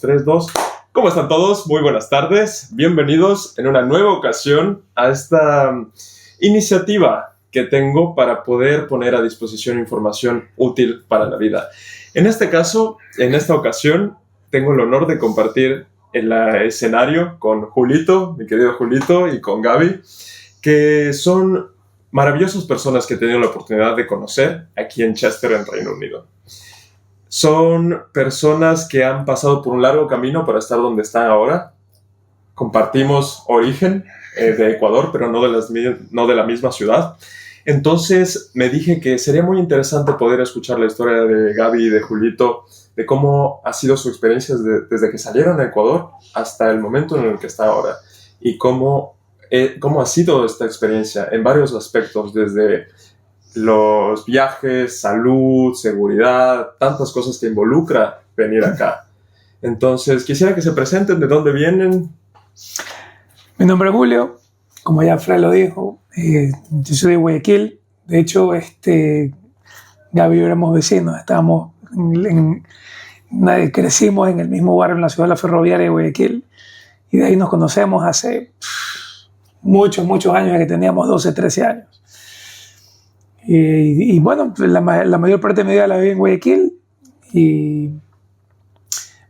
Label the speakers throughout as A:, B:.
A: 3, 2. ¿Cómo están todos? Muy buenas tardes. Bienvenidos en una nueva ocasión a esta iniciativa que tengo para poder poner a disposición información útil para la vida. En este caso, en esta ocasión, tengo el honor de compartir el escenario con Julito, mi querido Julito, y con Gaby, que son maravillosas personas que he tenido la oportunidad de conocer aquí en Chester, en Reino Unido. Son personas que han pasado por un largo camino para estar donde están ahora. Compartimos origen de Ecuador, pero no de la misma ciudad. Entonces me dije que sería muy interesante poder escuchar la historia de Gaby y de Julito, de cómo ha sido su experiencia desde que salieron de Ecuador hasta el momento en el que está ahora. Y cómo ha sido esta experiencia en varios aspectos, desde los viajes, salud, seguridad, tantas cosas que involucra venir acá. Entonces, quisiera que se presenten, de dónde vienen.
B: Mi nombre es Julio, como ya Fred lo dijo, yo soy de Guayaquil. De hecho, Gaby y yo éramos vecinos, crecimos en el mismo barrio en la ciudad de la Ferroviaria de Guayaquil, y de ahí nos conocemos hace muchos años, que teníamos 12, 13 años. Y bueno, la mayor parte de mi vida la viví en Guayaquil, y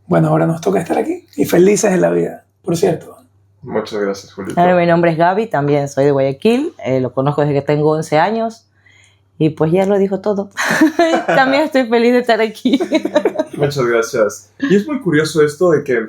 B: bueno, ahora nos toca estar aquí y felices en la vida, por cierto.
A: Muchas gracias, Julito.
C: Mi nombre es Gaby, también soy de Guayaquil, lo conozco desde que tengo 11 años y pues ya lo dijo todo. También estoy feliz de estar aquí.
A: Muchas gracias. Y es muy curioso esto de que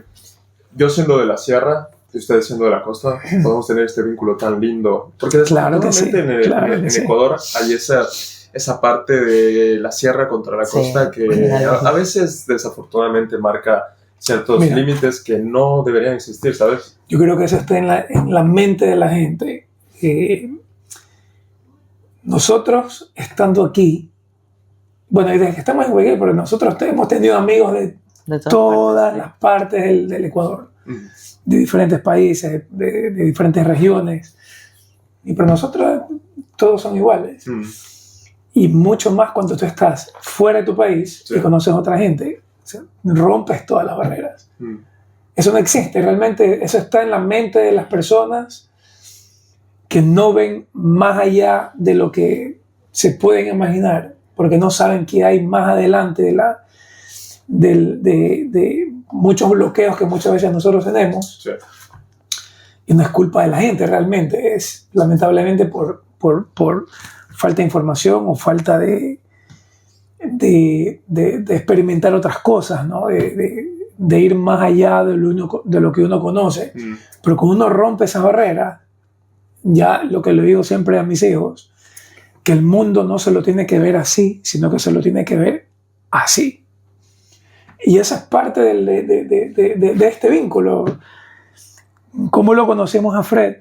A: yo siendo de la sierra y ustedes siendo de la costa, podemos tener este vínculo tan lindo. Porque desafortunadamente en Ecuador hay esa parte de la sierra contra la costa que a veces desafortunadamente marca ciertos límites que no deberían existir, ¿sabes?
B: Yo creo que eso está en la mente de la gente. Nosotros, estando aquí, bueno, y desde que estamos en Guayaquil, pero nosotros hemos tenido amigos de todas las partes del Ecuador, de diferentes países, de diferentes regiones, y para nosotros todos son iguales. Y mucho más cuando tú estás fuera de tu país y conoces a otra gente, o sea, rompes todas las barreras. Eso no existe, realmente eso está en la mente de las personas que no ven más allá de lo que se pueden imaginar, porque no saben qué hay más adelante de muchos bloqueos que muchas veces nosotros tenemos. Y no es culpa de la gente realmente, es lamentablemente por falta de información o falta de experimentar otras cosas, ¿no? de ir más allá de lo que uno conoce. Pero cuando uno rompe esa barrera, ya lo que le digo siempre a mis hijos, que el mundo no se lo tiene que ver así, sino que se lo tiene que ver así. Y esa es parte de este vínculo. ¿Cómo lo conocemos a Fred?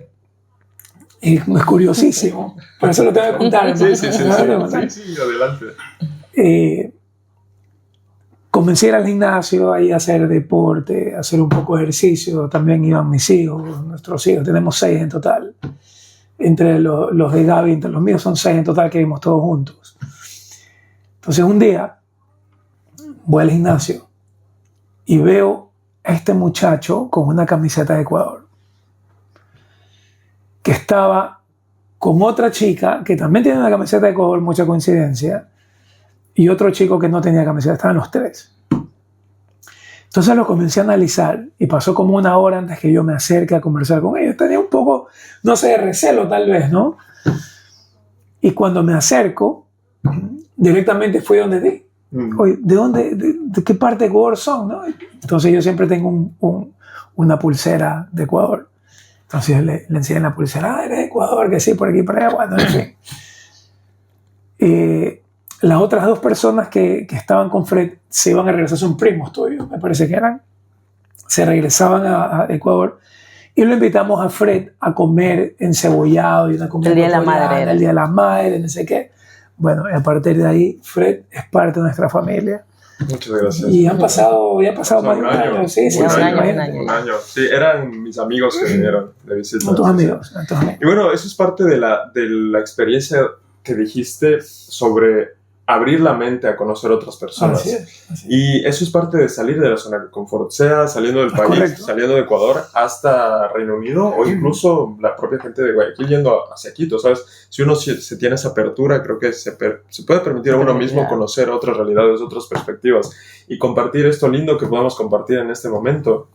B: Es curiosísimo. Por eso lo tengo que contar.
A: Sí, adelante.
B: Comencé a ir al gimnasio, a hacer deporte, a hacer un poco de ejercicio. También iban mis hijos, nuestros hijos. Tenemos 6 en total. Entre los de Gaby, entre los míos son 6 en total que vivimos todos juntos. Entonces un día voy al gimnasio y veo a este muchacho con una camiseta de Ecuador, que estaba con otra chica que también tiene una camiseta de Ecuador, mucha coincidencia, y otro chico que no tenía camiseta. Estaban los 3. Entonces lo comencé a analizar y pasó como 1 hora antes que yo me acerque a conversar con ellos. Tenía un poco, no sé, de recelo tal vez, ¿no? Y cuando me acerco, directamente fui donde di. Oye, ¿de qué parte de Ecuador son, no? Entonces yo siempre tengo una pulsera de Ecuador. Entonces le enseñé la pulsera, eres de Ecuador, que sí, por aquí, por allá, bueno, en fin. Las otras 2 personas que estaban con Fred se iban a regresar, son primos tuyos, me parece que eran. Se regresaban a Ecuador y lo invitamos a Fred a comer encebollado y una comida.
C: El Día de la Madre.
B: El Día de la Madre, no sé qué. Bueno, a partir de ahí, Fred es parte de nuestra familia.
A: Muchas gracias.
B: Y han pasado más de un año. Sí,
A: un año. Sí, eran mis amigos que vinieron de visita.
B: Son tus amigos.
A: Y bueno, eso es parte de la experiencia que dijiste sobre abrir la mente a conocer otras personas.
B: Así es.
A: Y eso es parte de salir de la zona de confort, sea saliendo del país,
B: correcto.
A: saliendo de Ecuador hasta Reino Unido o incluso la propia gente de Guayaquil yendo hacia Quito, ¿sabes? Si uno se tiene esa apertura, creo que se puede permitir a uno mismo conocer otras realidades, otras perspectivas y compartir esto lindo que podemos compartir en este momento.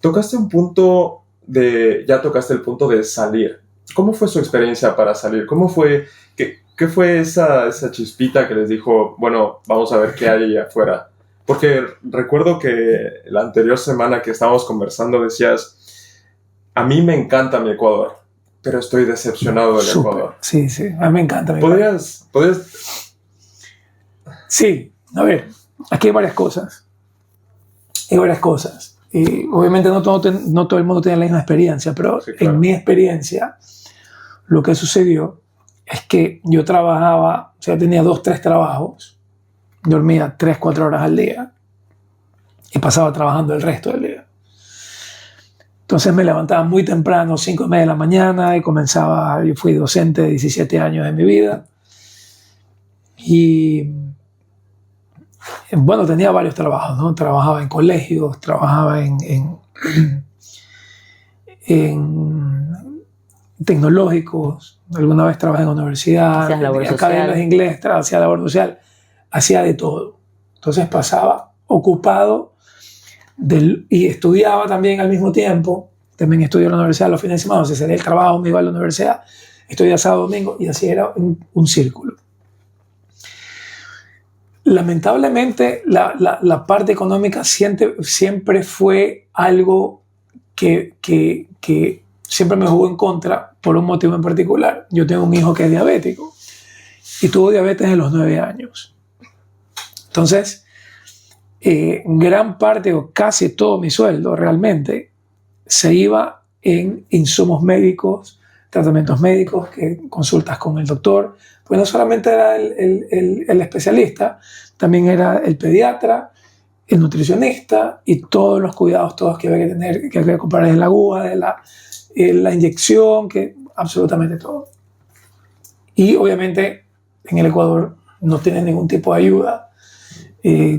A: Tocaste un punto ya tocaste el punto de salir. ¿Cómo fue su experiencia para salir? ¿Cómo fue, qué fue esa chispita que les dijo, bueno, vamos a ver qué hay ahí afuera? Porque recuerdo que la anterior semana que estábamos conversando decías, a mí me encanta mi Ecuador, pero estoy decepcionado del Ecuador.
B: Sí, a mí me encanta mi
A: Ecuador. ¿Podrías?
B: Sí, a ver, aquí hay varias cosas. Y obviamente no todo el mundo tiene la misma experiencia, pero sí, claro. En mi experiencia, lo que sucedió es que yo trabajaba, o sea, tenía 2, 3 trabajos, dormía 3, 4 horas al día y pasaba trabajando el resto del día. Entonces me levantaba muy temprano, 5:30 de la mañana, y yo fui docente de 17 años de mi vida. Y bueno, tenía varios trabajos, ¿no? Trabajaba en colegios, trabajaba en tecnológicos, alguna vez trabajé en universidad, academias de inglés, hacía labor social, hacía de todo. Entonces pasaba ocupado y estudiaba también al mismo tiempo. También estudié en la universidad los fines de semana, o sea, salía del trabajo, me iba a la universidad, estudiaba sábado, domingo, y así era un círculo. Lamentablemente, la parte económica siempre fue algo que siempre me jugó en contra por un motivo en particular. Yo tengo un hijo que es diabético y tuvo diabetes en los 9 años. Entonces, gran parte o casi todo mi sueldo realmente se iba en insumos médicos, tratamientos médicos, consultas con el doctor. Pues no solamente era el especialista, también era el pediatra, el nutricionista y todos los cuidados todos que había que tener, que había que comprar desde la aguja, de la inyección, absolutamente todo. Y obviamente en el Ecuador no tienen ningún tipo de ayuda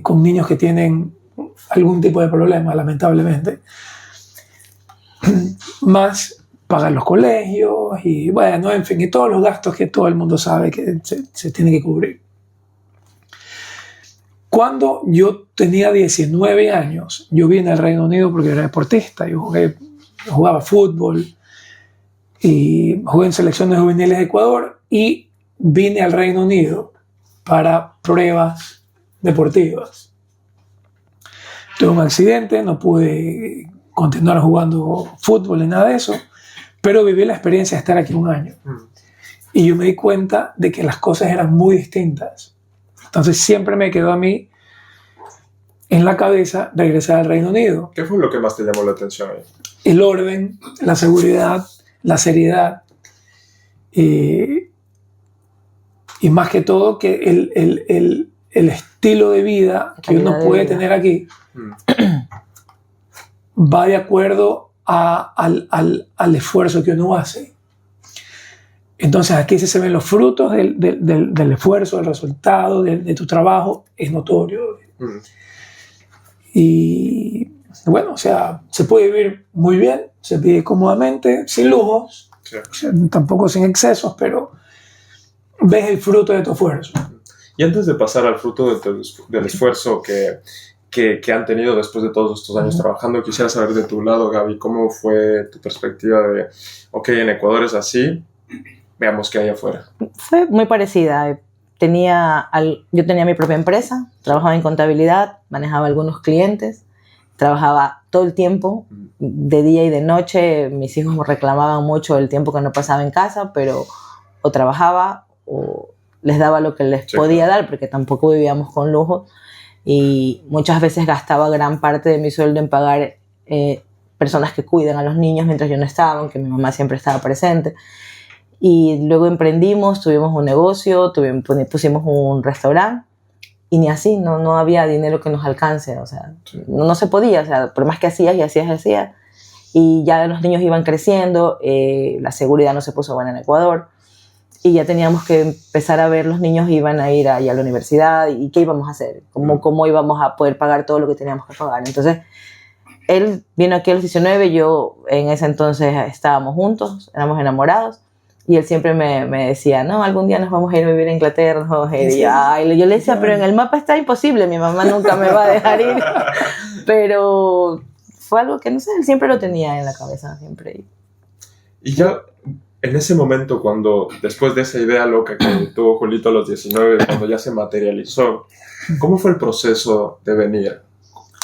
B: con niños que tienen algún tipo de problema, lamentablemente. Más pagar los colegios y bueno, en fin, y todos los gastos que todo el mundo sabe que se tienen que cubrir. Cuando yo tenía 19 años, yo vine al Reino Unido porque era deportista. Yo jugaba fútbol y jugué en selecciones juveniles de Ecuador y vine al Reino Unido para pruebas deportivas. Tuve un accidente, no pude continuar jugando fútbol ni nada de eso, pero viví la experiencia de estar aquí 1 año. Y yo me di cuenta de que las cosas eran muy distintas. Entonces siempre me quedó a mí en la cabeza regresar al Reino Unido.
A: ¿Qué fue lo que más te llamó la atención ahí?
B: El orden, la seguridad, la seriedad y más que todo que el estilo de vida que uno puede tener aquí va de acuerdo al esfuerzo que uno hace. Entonces aquí se ven los frutos del esfuerzo, del resultado, de tu trabajo, es notorio. Y bueno, o sea, se puede vivir muy bien, se vive cómodamente, sin lujos, sí. O sea, tampoco sin excesos, pero ves el fruto de tu esfuerzo.
A: Y antes de pasar al fruto del esfuerzo que han tenido después de todos estos años trabajando, quisiera saber de tu lado, Gaby, ¿cómo fue tu perspectiva de, ok, en Ecuador es así, veamos qué hay afuera?
C: Fue muy parecida. Yo tenía mi propia empresa, trabajaba en contabilidad, manejaba algunos clientes, trabajaba todo el tiempo, de día y de noche. Mis hijos me reclamaban mucho el tiempo que no pasaba en casa, pero o trabajaba o les daba lo que les podía dar, porque tampoco vivíamos con lujo. Y muchas veces gastaba gran parte de mi sueldo en pagar personas que cuidan a los niños mientras yo no estaba, aunque mi mamá siempre estaba presente. Y luego emprendimos, tuvimos un negocio, pusimos un restaurante y ni así, no había dinero que nos alcance, o sea, no se podía, o sea, por más que hacías y ya los niños iban creciendo, la seguridad no se puso buena en Ecuador, y ya teníamos que empezar a ver, los niños iban a ir allá a la universidad y qué íbamos a hacer, cómo íbamos a poder pagar todo lo que teníamos que pagar. Entonces, él vino aquí a los 19, yo en ese entonces estábamos juntos, éramos enamorados, y él siempre me decía, no, algún día nos vamos a ir a vivir a Inglaterra, nos vamos a ir. Y yo le decía, pero en el mapa está imposible, mi mamá nunca me va a dejar ir. Pero fue algo que, no sé, él siempre lo tenía en la cabeza, siempre.
A: Y ya en ese momento, cuando después de esa idea loca que tuvo Julito a los 19, cuando ya se materializó, ¿cómo fue el proceso de venir?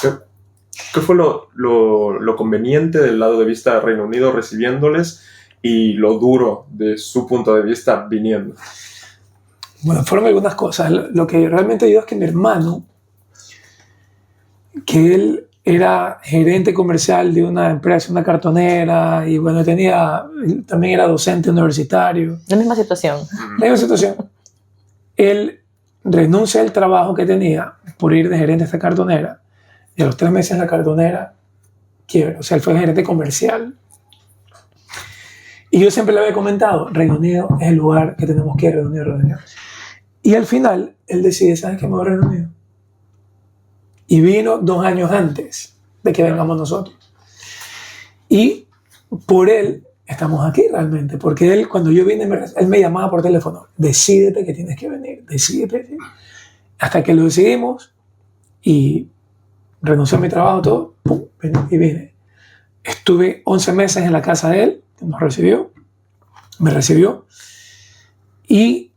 A: ¿Qué fue lo conveniente del lado de vista de Reino Unido recibiéndoles y lo duro de su punto de vista viniendo?
B: Bueno, fueron algunas cosas. Lo que realmente ayudó es que mi hermano, que él era gerente comercial de una empresa, una cartonera, y bueno, también era docente universitario.
C: La misma situación.
B: La misma situación. Él renuncia al trabajo que tenía por ir de gerente a esta cartonera, y a los 3 meses la cartonera quiebra. O sea, él fue gerente comercial. Y yo siempre le había comentado, Reino Unido es el lugar que tenemos que ir, Reino Unido. Y al final, él decide, ¿sabes qué? Me voy a Reino Unido. Y vino 2 años antes de que vengamos nosotros. Y por él estamos aquí realmente. Porque él, cuando yo vine, él me llamaba por teléfono. Decídete que tienes que venir. Decídete. Hasta que lo decidimos y renuncié a mi trabajo, todo. Pum, y vine. Estuve 11 meses en la casa de él. Me recibió. Y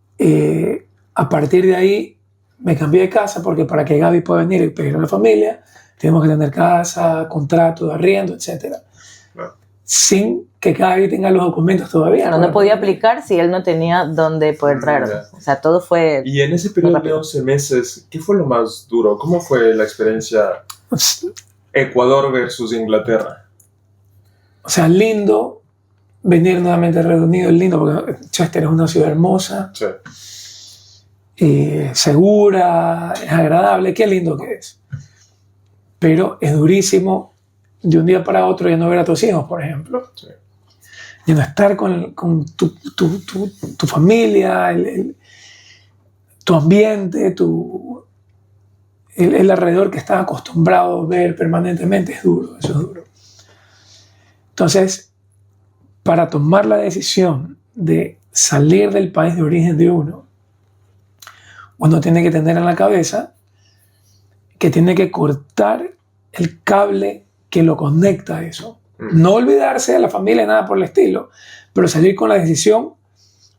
B: a partir de ahí me cambié de casa porque para que Gaby pueda venir y pedir a la familia, tenemos que tener casa, contrato de arriendo, etc. Sin que Gaby tenga los documentos todavía.
C: No podía aplicar si él no tenía dónde poder traerlo. O sea, todo fue...
A: Y en ese periodo de 11 meses, ¿qué fue lo más duro? ¿Cómo fue la experiencia Ecuador versus Inglaterra?
B: O sea, lindo venir nuevamente a Reino Unido, es lindo porque Chester es una ciudad hermosa.
A: Sí.
B: Segura, es agradable, qué lindo que es. Pero es durísimo de un día para otro ya no ver a tus hijos, por ejemplo.
A: Sí.
B: Ya no estar con tu familia, tu ambiente, el alrededor que estás acostumbrado a ver permanentemente, es duro, eso es duro. Entonces, para tomar la decisión de salir del país de origen de uno tiene que tener en la cabeza que tiene que cortar el cable que lo conecta a eso. No olvidarse de la familia, nada por el estilo, pero salir con la decisión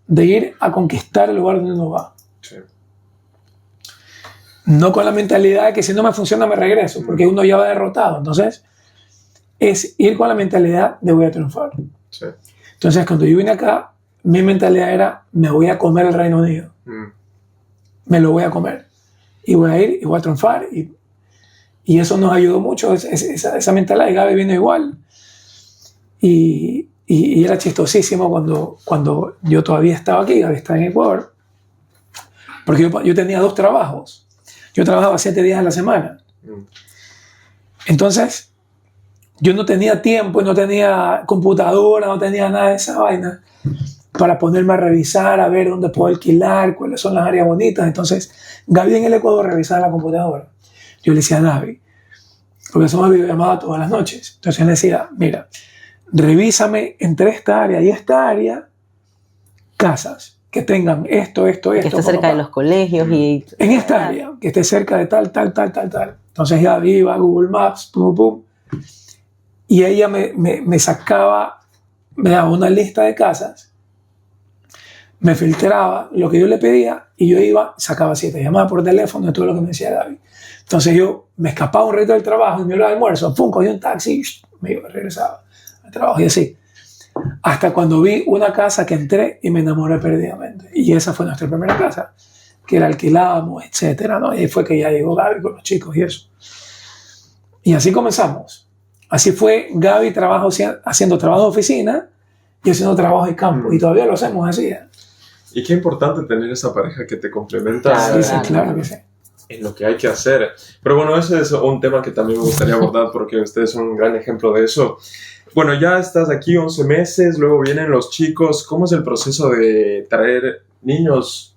B: de ir a conquistar el lugar donde uno va.
A: Sí.
B: No con la mentalidad de que si no me funciona me regreso, porque uno ya va derrotado. Entonces, es ir con la mentalidad de voy a triunfar.
A: Sí.
B: Entonces, cuando yo vine acá, mi mentalidad era me voy a comer el Reino Unido. Me lo voy a comer. Y voy a ir y voy a triunfar. Y eso nos ayudó mucho, esa mentalidad. Y Gaby vino igual. Y era chistosísimo cuando yo todavía estaba aquí, Gaby estaba en Ecuador. Porque yo tenía 2 trabajos. Yo trabajaba 7 días a la semana. Entonces, yo no tenía tiempo, no tenía computadora, no tenía nada de esa vaina para ponerme a revisar, a ver dónde puedo alquilar, cuáles son las áreas bonitas. Entonces, Gaby en el Ecuador revisaba la computadora. Yo le decía a Gaby, porque hacemos videollamada todas las noches. Entonces, él le decía, mira, revísame entre esta área y esta área casas que tengan esto. Que
C: esté cerca de los colegios y...
B: En esta área, que esté cerca de tal. Entonces, Gaby iba a Google Maps, pum. Y ella me sacaba, me daba una lista de casas, me filtraba lo que yo le pedía y yo iba, sacaba 7, llamaba por teléfono de todo lo que me decía Gaby. Entonces yo me escapaba un rato del trabajo y me iba al almuerzo, pum, cogía un taxi, me iba, regresaba al trabajo y así. Hasta cuando vi una casa que entré y me enamoré perdidamente. Y esa fue nuestra primera casa, que la alquilábamos, etcétera, ¿no? Y ahí fue que ya llegó Gaby con los chicos y eso. Y así comenzamos. Así fue Gaby haciendo trabajo de oficina y haciendo trabajo de campo. Y todavía lo hacemos así.
A: Y qué importante tener esa pareja que te complementa
B: claro que sí.
A: En lo que hay que hacer. Pero bueno, ese es un tema que también me gustaría abordar porque usted es un gran ejemplo de eso. Bueno, ya estás aquí 11 meses, luego vienen los chicos. ¿Cómo es el proceso de traer niños?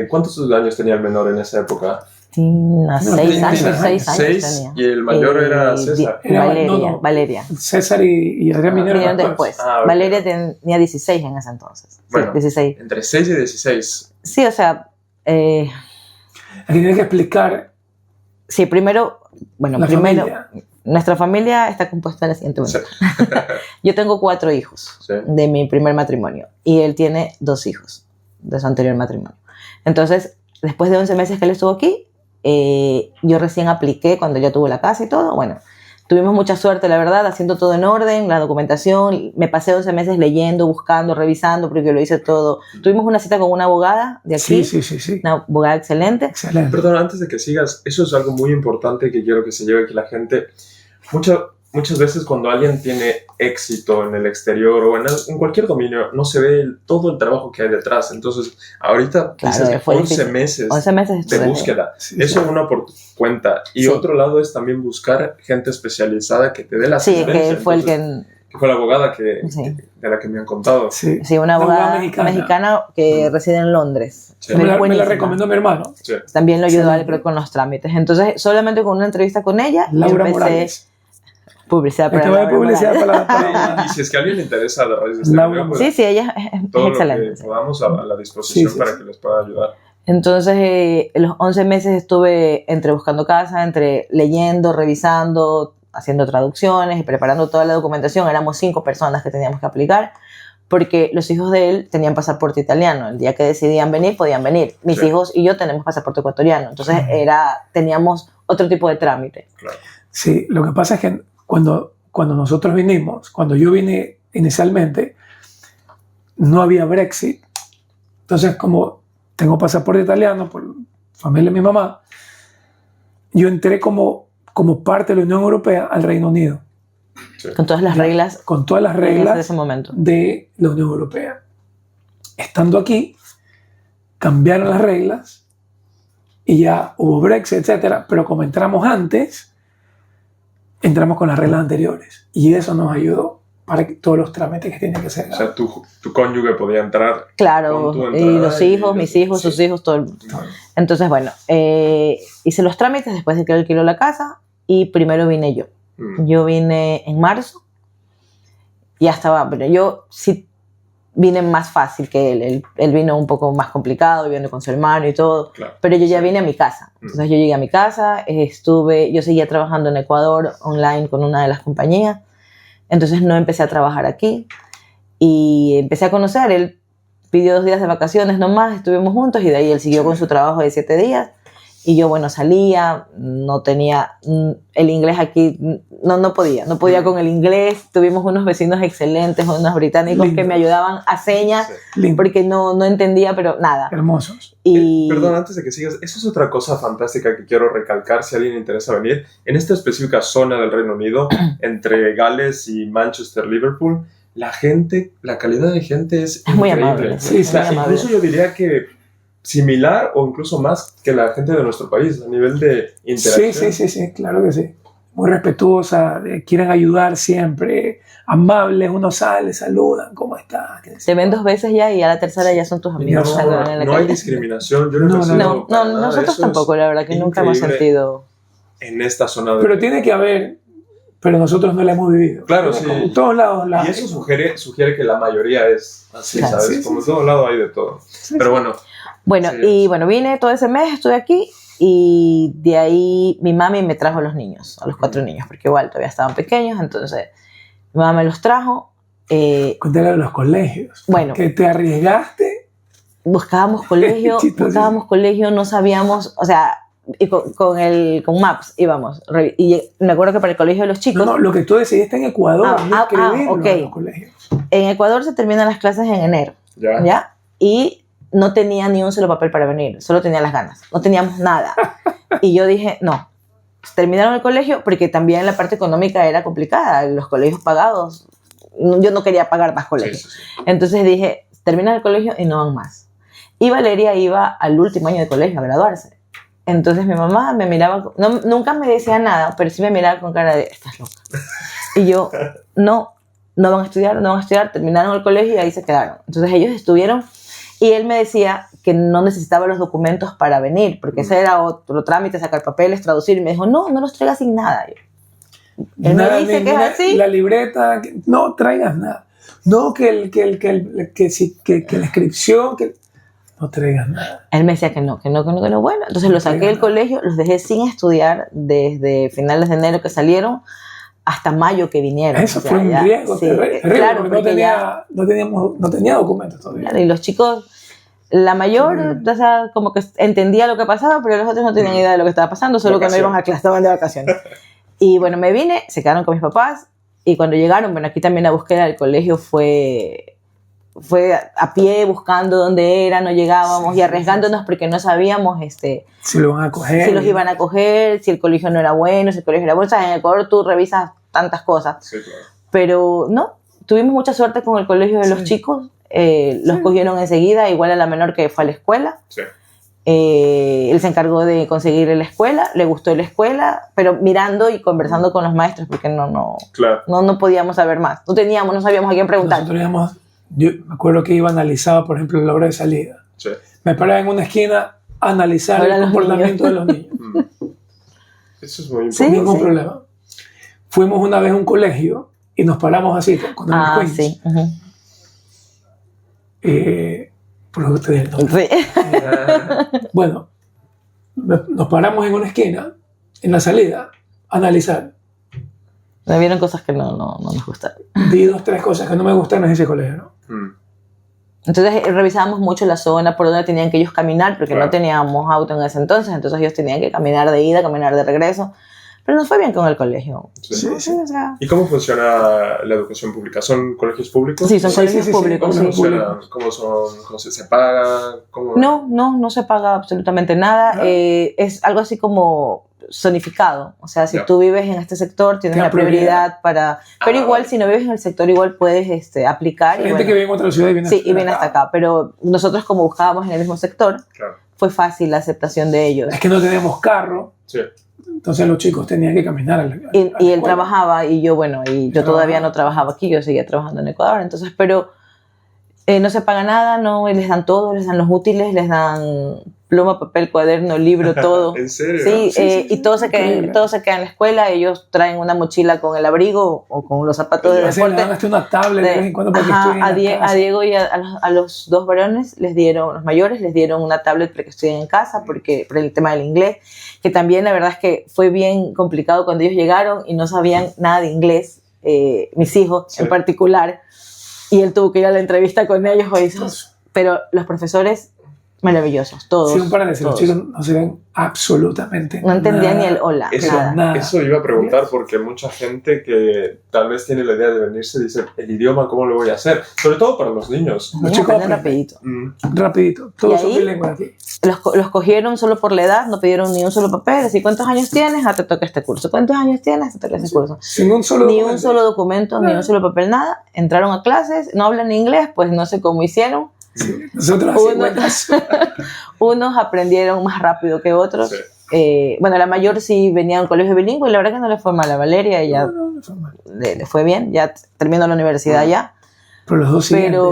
A: ¿Cuántos años tenía el menor en esa época?
C: Tenía 6 años, 6 años tenía.
A: Y el mayor era César.
C: Valeria.
B: César y Adrián vinieron
C: después.
A: Okay.
C: Valeria tenía 16 en ese entonces.
A: Bueno,
C: sí, 16.
A: Entre 6 y 16.
C: Sí, o sea...
B: Aquí tienes que explicar...
C: Sí, primero,
B: familia.
C: Nuestra familia está compuesta de la siguiente manera. Sí. Yo tengo 4 hijos de mi primer matrimonio y él tiene 2 hijos de su anterior matrimonio. Entonces, después de 11 meses que él estuvo aquí, yo recién apliqué cuando ya tuvo la casa y todo. Bueno, tuvimos mucha suerte, la verdad, haciendo todo en orden, la documentación. Me pasé 11 meses leyendo, buscando, revisando, porque lo hice todo. Tuvimos una cita con una abogada de aquí.
B: Sí.
C: Una abogada excelente.
A: Perdón, antes de que sigas, eso es algo muy importante que quiero que se lleve aquí la gente. Muchas veces cuando alguien tiene éxito en el exterior o en cualquier dominio, no se ve todo el trabajo que hay detrás. Entonces, ahorita dices 11 meses de búsqueda. Eso uno por tu cuenta. Y otro lado es también buscar gente especializada que te dé la asistencia.
C: Sí, que él fue el
A: que fue la abogada de la que me han contado.
C: Sí, una abogada mexicana que reside en Londres.
B: Sí. Me la recomendó mi hermano.
A: Sí.
C: También lo ayudó a él con los trámites. Entonces, solamente con una entrevista con ella,
B: Laura Morales.
C: Publicidad para
A: y si es que a alguien le interesa a raíz de
C: este video, pues, sí, ella es
A: todo
C: excelente.
A: Lo que podamos a la disposición para que les pueda ayudar.
C: Entonces, los 11 meses estuve entre buscando casa, entre leyendo, revisando, haciendo traducciones y preparando toda la documentación. Éramos 5 personas que teníamos que aplicar porque los hijos de él tenían pasaporte italiano. El día que decidían venir, podían venir. Mis hijos y yo tenemos pasaporte ecuatoriano. Entonces, teníamos otro tipo de trámite.
A: Claro.
B: Sí, lo que pasa es que cuando nosotros vinimos, cuando yo vine inicialmente, no había Brexit. Entonces, como tengo pasaporte italiano por familia de mi mamá, yo entré como parte de la Unión Europea al Reino Unido.
C: Sí. Con todas las reglas.
B: Con todas las reglas
C: de ese momento.
B: De la Unión Europea. Estando aquí, cambiaron las reglas y ya hubo Brexit, etcétera. Pero como entramos antes, entramos con las reglas anteriores y eso nos ayudó para todos los trámites que tienen que hacer.
A: O sea, tu cónyuge podía entrar.
C: Claro, y los hijos, mis hijos, sus hijos, todo el mundo. Entonces, bueno, hice los trámites después de que él alquiló la casa y primero vine yo. Yo vine en marzo, ya estaba, pero yo sí vine más fácil que él. Él vino un poco más complicado, viviendo con su hermano y todo, claro. Pero yo ya vine a mi casa. Entonces yo llegué a mi casa, yo seguía trabajando en Ecuador online con una de las compañías, entonces no empecé a trabajar aquí y empecé a conocer. Él pidió 2 días de vacaciones nomás, estuvimos juntos y de ahí él siguió con su trabajo de 7 días. Y yo, bueno, salía, no tenía el inglés aquí, no podía con el inglés. Tuvimos unos vecinos excelentes, unos británicos que me ayudaban a señas, porque no entendía, pero nada.
B: Hermosos.
A: Perdón, antes de que sigas, eso es otra cosa fantástica que quiero recalcar si a alguien le interesa venir. En esta específica zona del Reino Unido, entre Gales y Manchester, Liverpool, la calidad de gente es
C: muy
A: increíble.
C: Amable. Sí,
A: incluso yo diría que similar o incluso más que la gente de nuestro país a nivel de interacción.
B: Sí, claro que sí. Muy respetuosa, quieren ayudar siempre, amables, uno sale, saludan, ¿cómo estás?
C: Te ven 2 veces ya y a la tercera ya son tus amigos.
A: No hay discriminación. Yo
C: no, nosotros tampoco, la verdad que nunca hemos sentido
A: en esta zona.
B: Pero tiene que haber, pero nosotros no la hemos vivido.
A: Claro, sí.
B: Como en todos lados.
A: Y eso sugiere que la mayoría es así, claro, ¿sabes? Como en todos lados hay de todo. Pero bueno.
C: Bueno, vine todo ese mes, estuve aquí y de ahí mi mami me trajo a los niños, a los 4 niños, porque igual todavía estaban pequeños, entonces mi mamá me los trajo.
B: Cuéntale de los colegios.
C: Bueno.
B: ¿Que te arriesgaste?
C: Buscábamos colegio, no sabíamos, o sea, y con Maps íbamos. Y me acuerdo que para el colegio de los chicos...
B: No, lo que tú decidiste en Ecuador,
C: okay.
B: Los colegios.
C: En Ecuador se terminan las clases en enero, ¿ya? Y no tenía ni un solo papel para venir, solo tenía las ganas, no teníamos nada. Y yo dije, no, terminaron el colegio porque también la parte económica era complicada, los colegios pagados, yo no quería pagar más colegios. Sí. Entonces dije, terminan el colegio y no van más. Y Valeria iba al último año de colegio a graduarse. Entonces mi mamá me miraba, nunca me decía nada, pero sí me miraba con cara de, estás loca. Y yo, no van a estudiar, terminaron el colegio y ahí se quedaron. Entonces ellos estuvieron y él me decía que no necesitaba los documentos para venir, porque ese era otro trámite, sacar papeles, traducir, y me dijo, no los traigas sin nada. Él
B: nada,
C: me dice que es así.
B: La libreta, no traigas nada. No, que la inscripción, que no traigas nada.
C: Él me decía que no. Bueno, entonces los saqué del colegio, los dejé sin estudiar desde finales de enero que salieron hasta mayo que vinieron.
B: Eso fue un riesgo terrible,
C: claro,
B: porque no tenía documentos todavía.
C: Claro, y los chicos, la mayor, o sea, como que entendía lo que pasaba, pero los otros no tenían idea de lo que estaba pasando, solo que no iban a clase, estaban de vacaciones. Y bueno, me vine, se quedaron con mis papás, y cuando llegaron, bueno, aquí también la búsqueda del colegio fue a pie, buscando dónde era, no llegábamos, y arriesgándonos porque no sabíamos
B: si lo van a coger,
C: si los iban a coger, si el colegio no era bueno, si el colegio era bueno. O sea, en Ecuador tú revisas tantas cosas.
A: Sí, claro.
C: Pero no, tuvimos mucha suerte con el colegio de los chicos, los cogieron enseguida, igual a la menor que fue a la escuela.
A: Sí.
C: Él se encargó de conseguirle la escuela, le gustó la escuela, pero mirando y conversando con los maestros, porque no podíamos saber más. No sabíamos a quién preguntar.
B: Yo me acuerdo que iba a analizar, por ejemplo, la hora de salida.
A: Sí.
B: Me paraba en una esquina a analizar el comportamiento de los niños.
A: Eso es muy importante.
B: Ningún problema. Fuimos una vez a un colegio y nos paramos así con el Queens.
C: Sí.
B: Por ustedes no.
C: Sí.
B: Bueno, nos paramos en una esquina, en la salida, a analizar.
C: Me vieron cosas que no nos gustaron.
B: Vi 2, 3 cosas que no me gustaron en ese colegio, ¿no?
C: Entonces revisábamos mucho la zona por donde tenían que ellos caminar, porque no teníamos auto en ese entonces ellos tenían que caminar de ida, caminar de regreso. Pero nos fue bien con el colegio.
A: Sí.
C: O sea,
A: ¿Y cómo funciona la educación pública? ¿Son colegios públicos?
C: Sí, son colegios públicos.
A: ¿Cómo funciona? ¿Cómo se paga? ¿Cómo?
C: No se paga absolutamente nada.
B: ¿No?
C: Es algo así como zonificado. O sea, si tú vives en este sector, tienes la prioridad para... Pero igual, si no vives en el sector, igual puedes aplicar.
B: Hay gente que vive en otra ciudad y viene
C: viene hasta acá. Pero nosotros, como buscábamos en el mismo sector, fue fácil la aceptación de ellos.
B: Es que no teníamos carro.
A: Sí.
B: Entonces los chicos tenían que caminar a la
C: y él trabajaba y yo todavía no trabajaba aquí, yo seguía trabajando en Ecuador. Entonces, pero no se paga nada, no, les dan todo, les dan los útiles, les dan pluma, papel, cuaderno, libro, todo.
A: ¿En serio?
C: Sí, y todo se queda en la escuela. Ellos traen una mochila con el abrigo o con los zapatos de deporte.
B: Le dan hasta una tablet de vez en cuando para que estudien
C: a Diego y a los 2 varones los mayores les dieron una tablet para que estudien en casa por el tema del inglés, que también la verdad es que fue bien complicado cuando ellos llegaron y no sabían nada de inglés, mis hijos en particular, y él tuvo que ir a la entrevista con ellos, pero los profesores maravillosos, todos.
B: Sí, para decir, los chicos no se ven absolutamente
C: no entendían ni el hola,
A: nada. Eso iba a preguntar, porque mucha gente que tal vez tiene la idea de venirse dice, el idioma, ¿cómo lo voy a hacer? Sobre todo para los niños.
B: Los chicos aprenden rapidito, todos son bilingües aquí.
C: Los cogieron solo por la edad, no pidieron ni un solo papel, así, ¿cuántos años tienes? Te toca este curso. ¿Cuántos años tienes? Te toca este curso.
B: Sin un solo
C: ni un solo documento, ni un solo papel, nada. Entraron a clases, no hablan inglés, pues no sé cómo hicieron.
B: Sí, nosotros
C: unos aprendieron más rápido que otros.
A: Sí.
C: Bueno, la mayor sí venía a un colegio bilingüe y la verdad que no le fue mal a Valeria, ella le fue bien, ya terminó la universidad ya.
B: Pero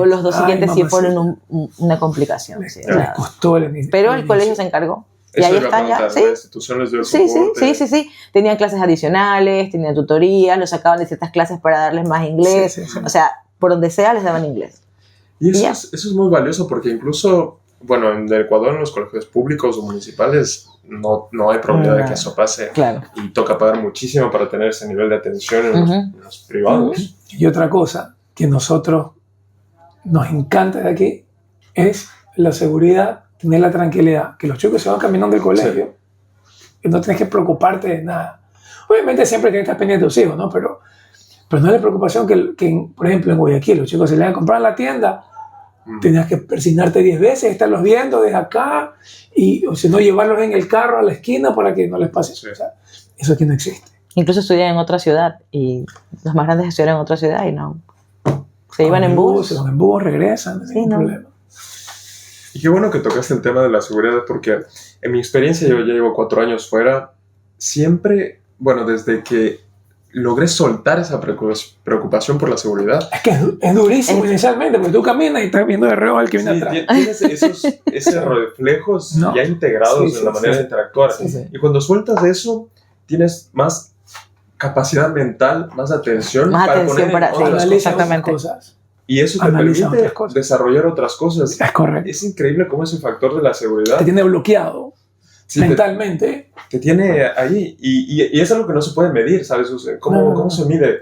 B: los dos
C: siguientes sí fueron una complicación.
B: Les costó
C: pero el colegio se encargó. Y ahí están ya.
A: ¿Sí? La institución les dio soporte.
C: Sí. Tenían clases adicionales, tenían tutorías, los sacaban de ciertas clases para darles más inglés. Sí. O sea, por donde sea les daban inglés.
A: Y eso es muy valioso, porque incluso, bueno, en Ecuador, en los colegios públicos o municipales, no hay probabilidad de que eso pase.
C: Claro.
A: Y toca pagar muchísimo para tener ese nivel de atención en los privados.
B: Y otra cosa que nosotros nos encanta de aquí es la seguridad, tener la tranquilidad, que los chicos se van caminando del colegio y no tienes que preocuparte de nada. Obviamente siempre tienes que estar pendiente de tus hijos, ¿no? Pero no es la preocupación que por ejemplo, en Guayaquil, los chicos se le van a comprar en la tienda, tenías que persignarte 10 veces, estarlos viendo desde acá, o si no, llevarlos en el carro a la esquina para que no les pase eso. O sea, eso aquí no existe.
C: Incluso estudian en otra ciudad, y los más grandes estudian en otra ciudad y no. Se iban en bus.
B: Se van en bus, regresan, sin problema.
A: Y qué bueno que tocaste el tema de la seguridad, porque en mi experiencia, yo ya llevo 4 años fuera, siempre, bueno, desde que logré soltar esa preocupación por la seguridad.
B: Es que es durísimo inicialmente, porque tú caminas y estás viendo de reojo al que viene atrás.
A: Tienes esos reflejos ya integrados en la manera de interactuar.
B: Sí.
A: Y cuando sueltas eso, tienes más capacidad mental, más atención para poner en otras
C: exactamente
B: cosas.
A: Y eso te permite desarrollar otras cosas.
B: Es correcto.
A: Es increíble cómo ese factor de la seguridad
B: te tiene bloqueado mentalmente.
A: Te tiene ahí. Y es algo que no se puede medir, ¿sabes? ¿Cómo se mide?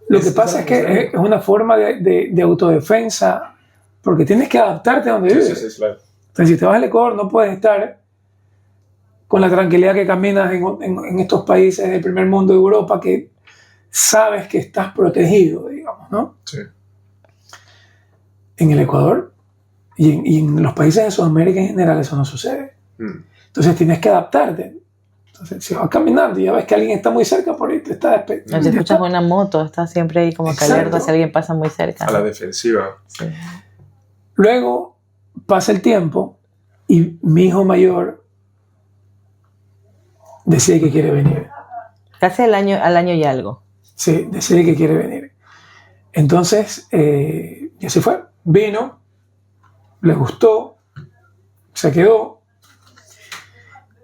B: Lo que pasa es que es una forma de autodefensa, porque tienes que adaptarte a donde vives.
A: Sí, claro.
B: Entonces, si te vas al Ecuador, no puedes estar con la tranquilidad que caminas en estos países del primer mundo de Europa, que sabes que estás protegido, digamos, ¿no?
A: Sí.
B: En el Ecuador y en los países de Sudamérica en general eso no sucede. Entonces tienes que adaptarte. Entonces, si vas caminando y ya ves que alguien está muy cerca, por ahí te está
C: despegando. Si escuchas una moto, estás siempre ahí como que alerta si alguien pasa muy cerca.
A: A la defensiva.
C: Sí.
B: Luego pasa el tiempo y mi hijo mayor decide que quiere venir.
C: Casi al año y algo.
B: Sí, decide que quiere venir. Entonces, y así fue. Vino, le gustó, se quedó.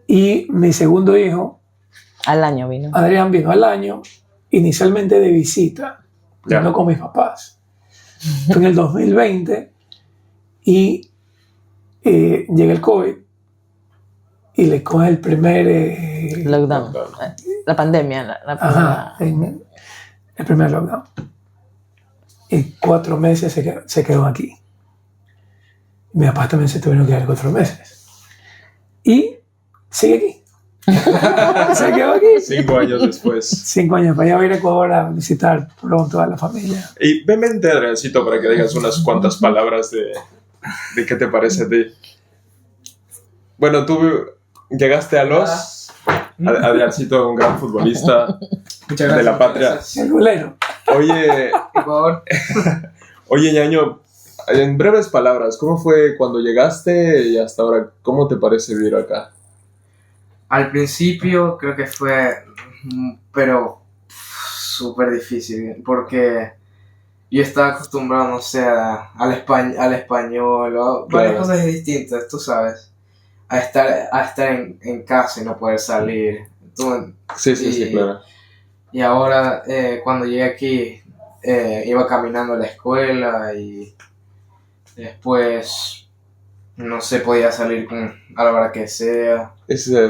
B: Y mi segundo hijo,
C: al año vino.
B: Adrián, vino al año, inicialmente de visita, no con mis papás. Fue en el 2020 y llega el COVID y le coge el primer
C: lockdown. La pandemia.
B: Ajá, el primer lockdown. Y 4 meses se quedó aquí. Mis papás también se tuvieron que quedar 4 meses. Y sigue aquí. Se quedó aquí.
A: 5 años después.
B: 5 años. Para allá voy a ir a Ecuador a visitar pronto a la familia.
A: Y vente, Adriancito, para que digas unas cuantas palabras de qué te parece a ti. Bueno, tú llegaste a los... Adriancito, un gran futbolista de la patria.
B: El golero.
A: Oye, Ñaño, en breves palabras, ¿cómo fue cuando llegaste y hasta ahora? ¿Cómo te parece vivir acá?
D: Al principio creo que fue, pero súper difícil, porque yo estaba acostumbrado, no sé, al español, o varias cosas distintas, tú sabes, a estar en casa y no poder salir.
A: Sí, claro.
D: Y ahora, cuando llegué aquí, iba caminando a la escuela y después no se podía salir a la hora que sea.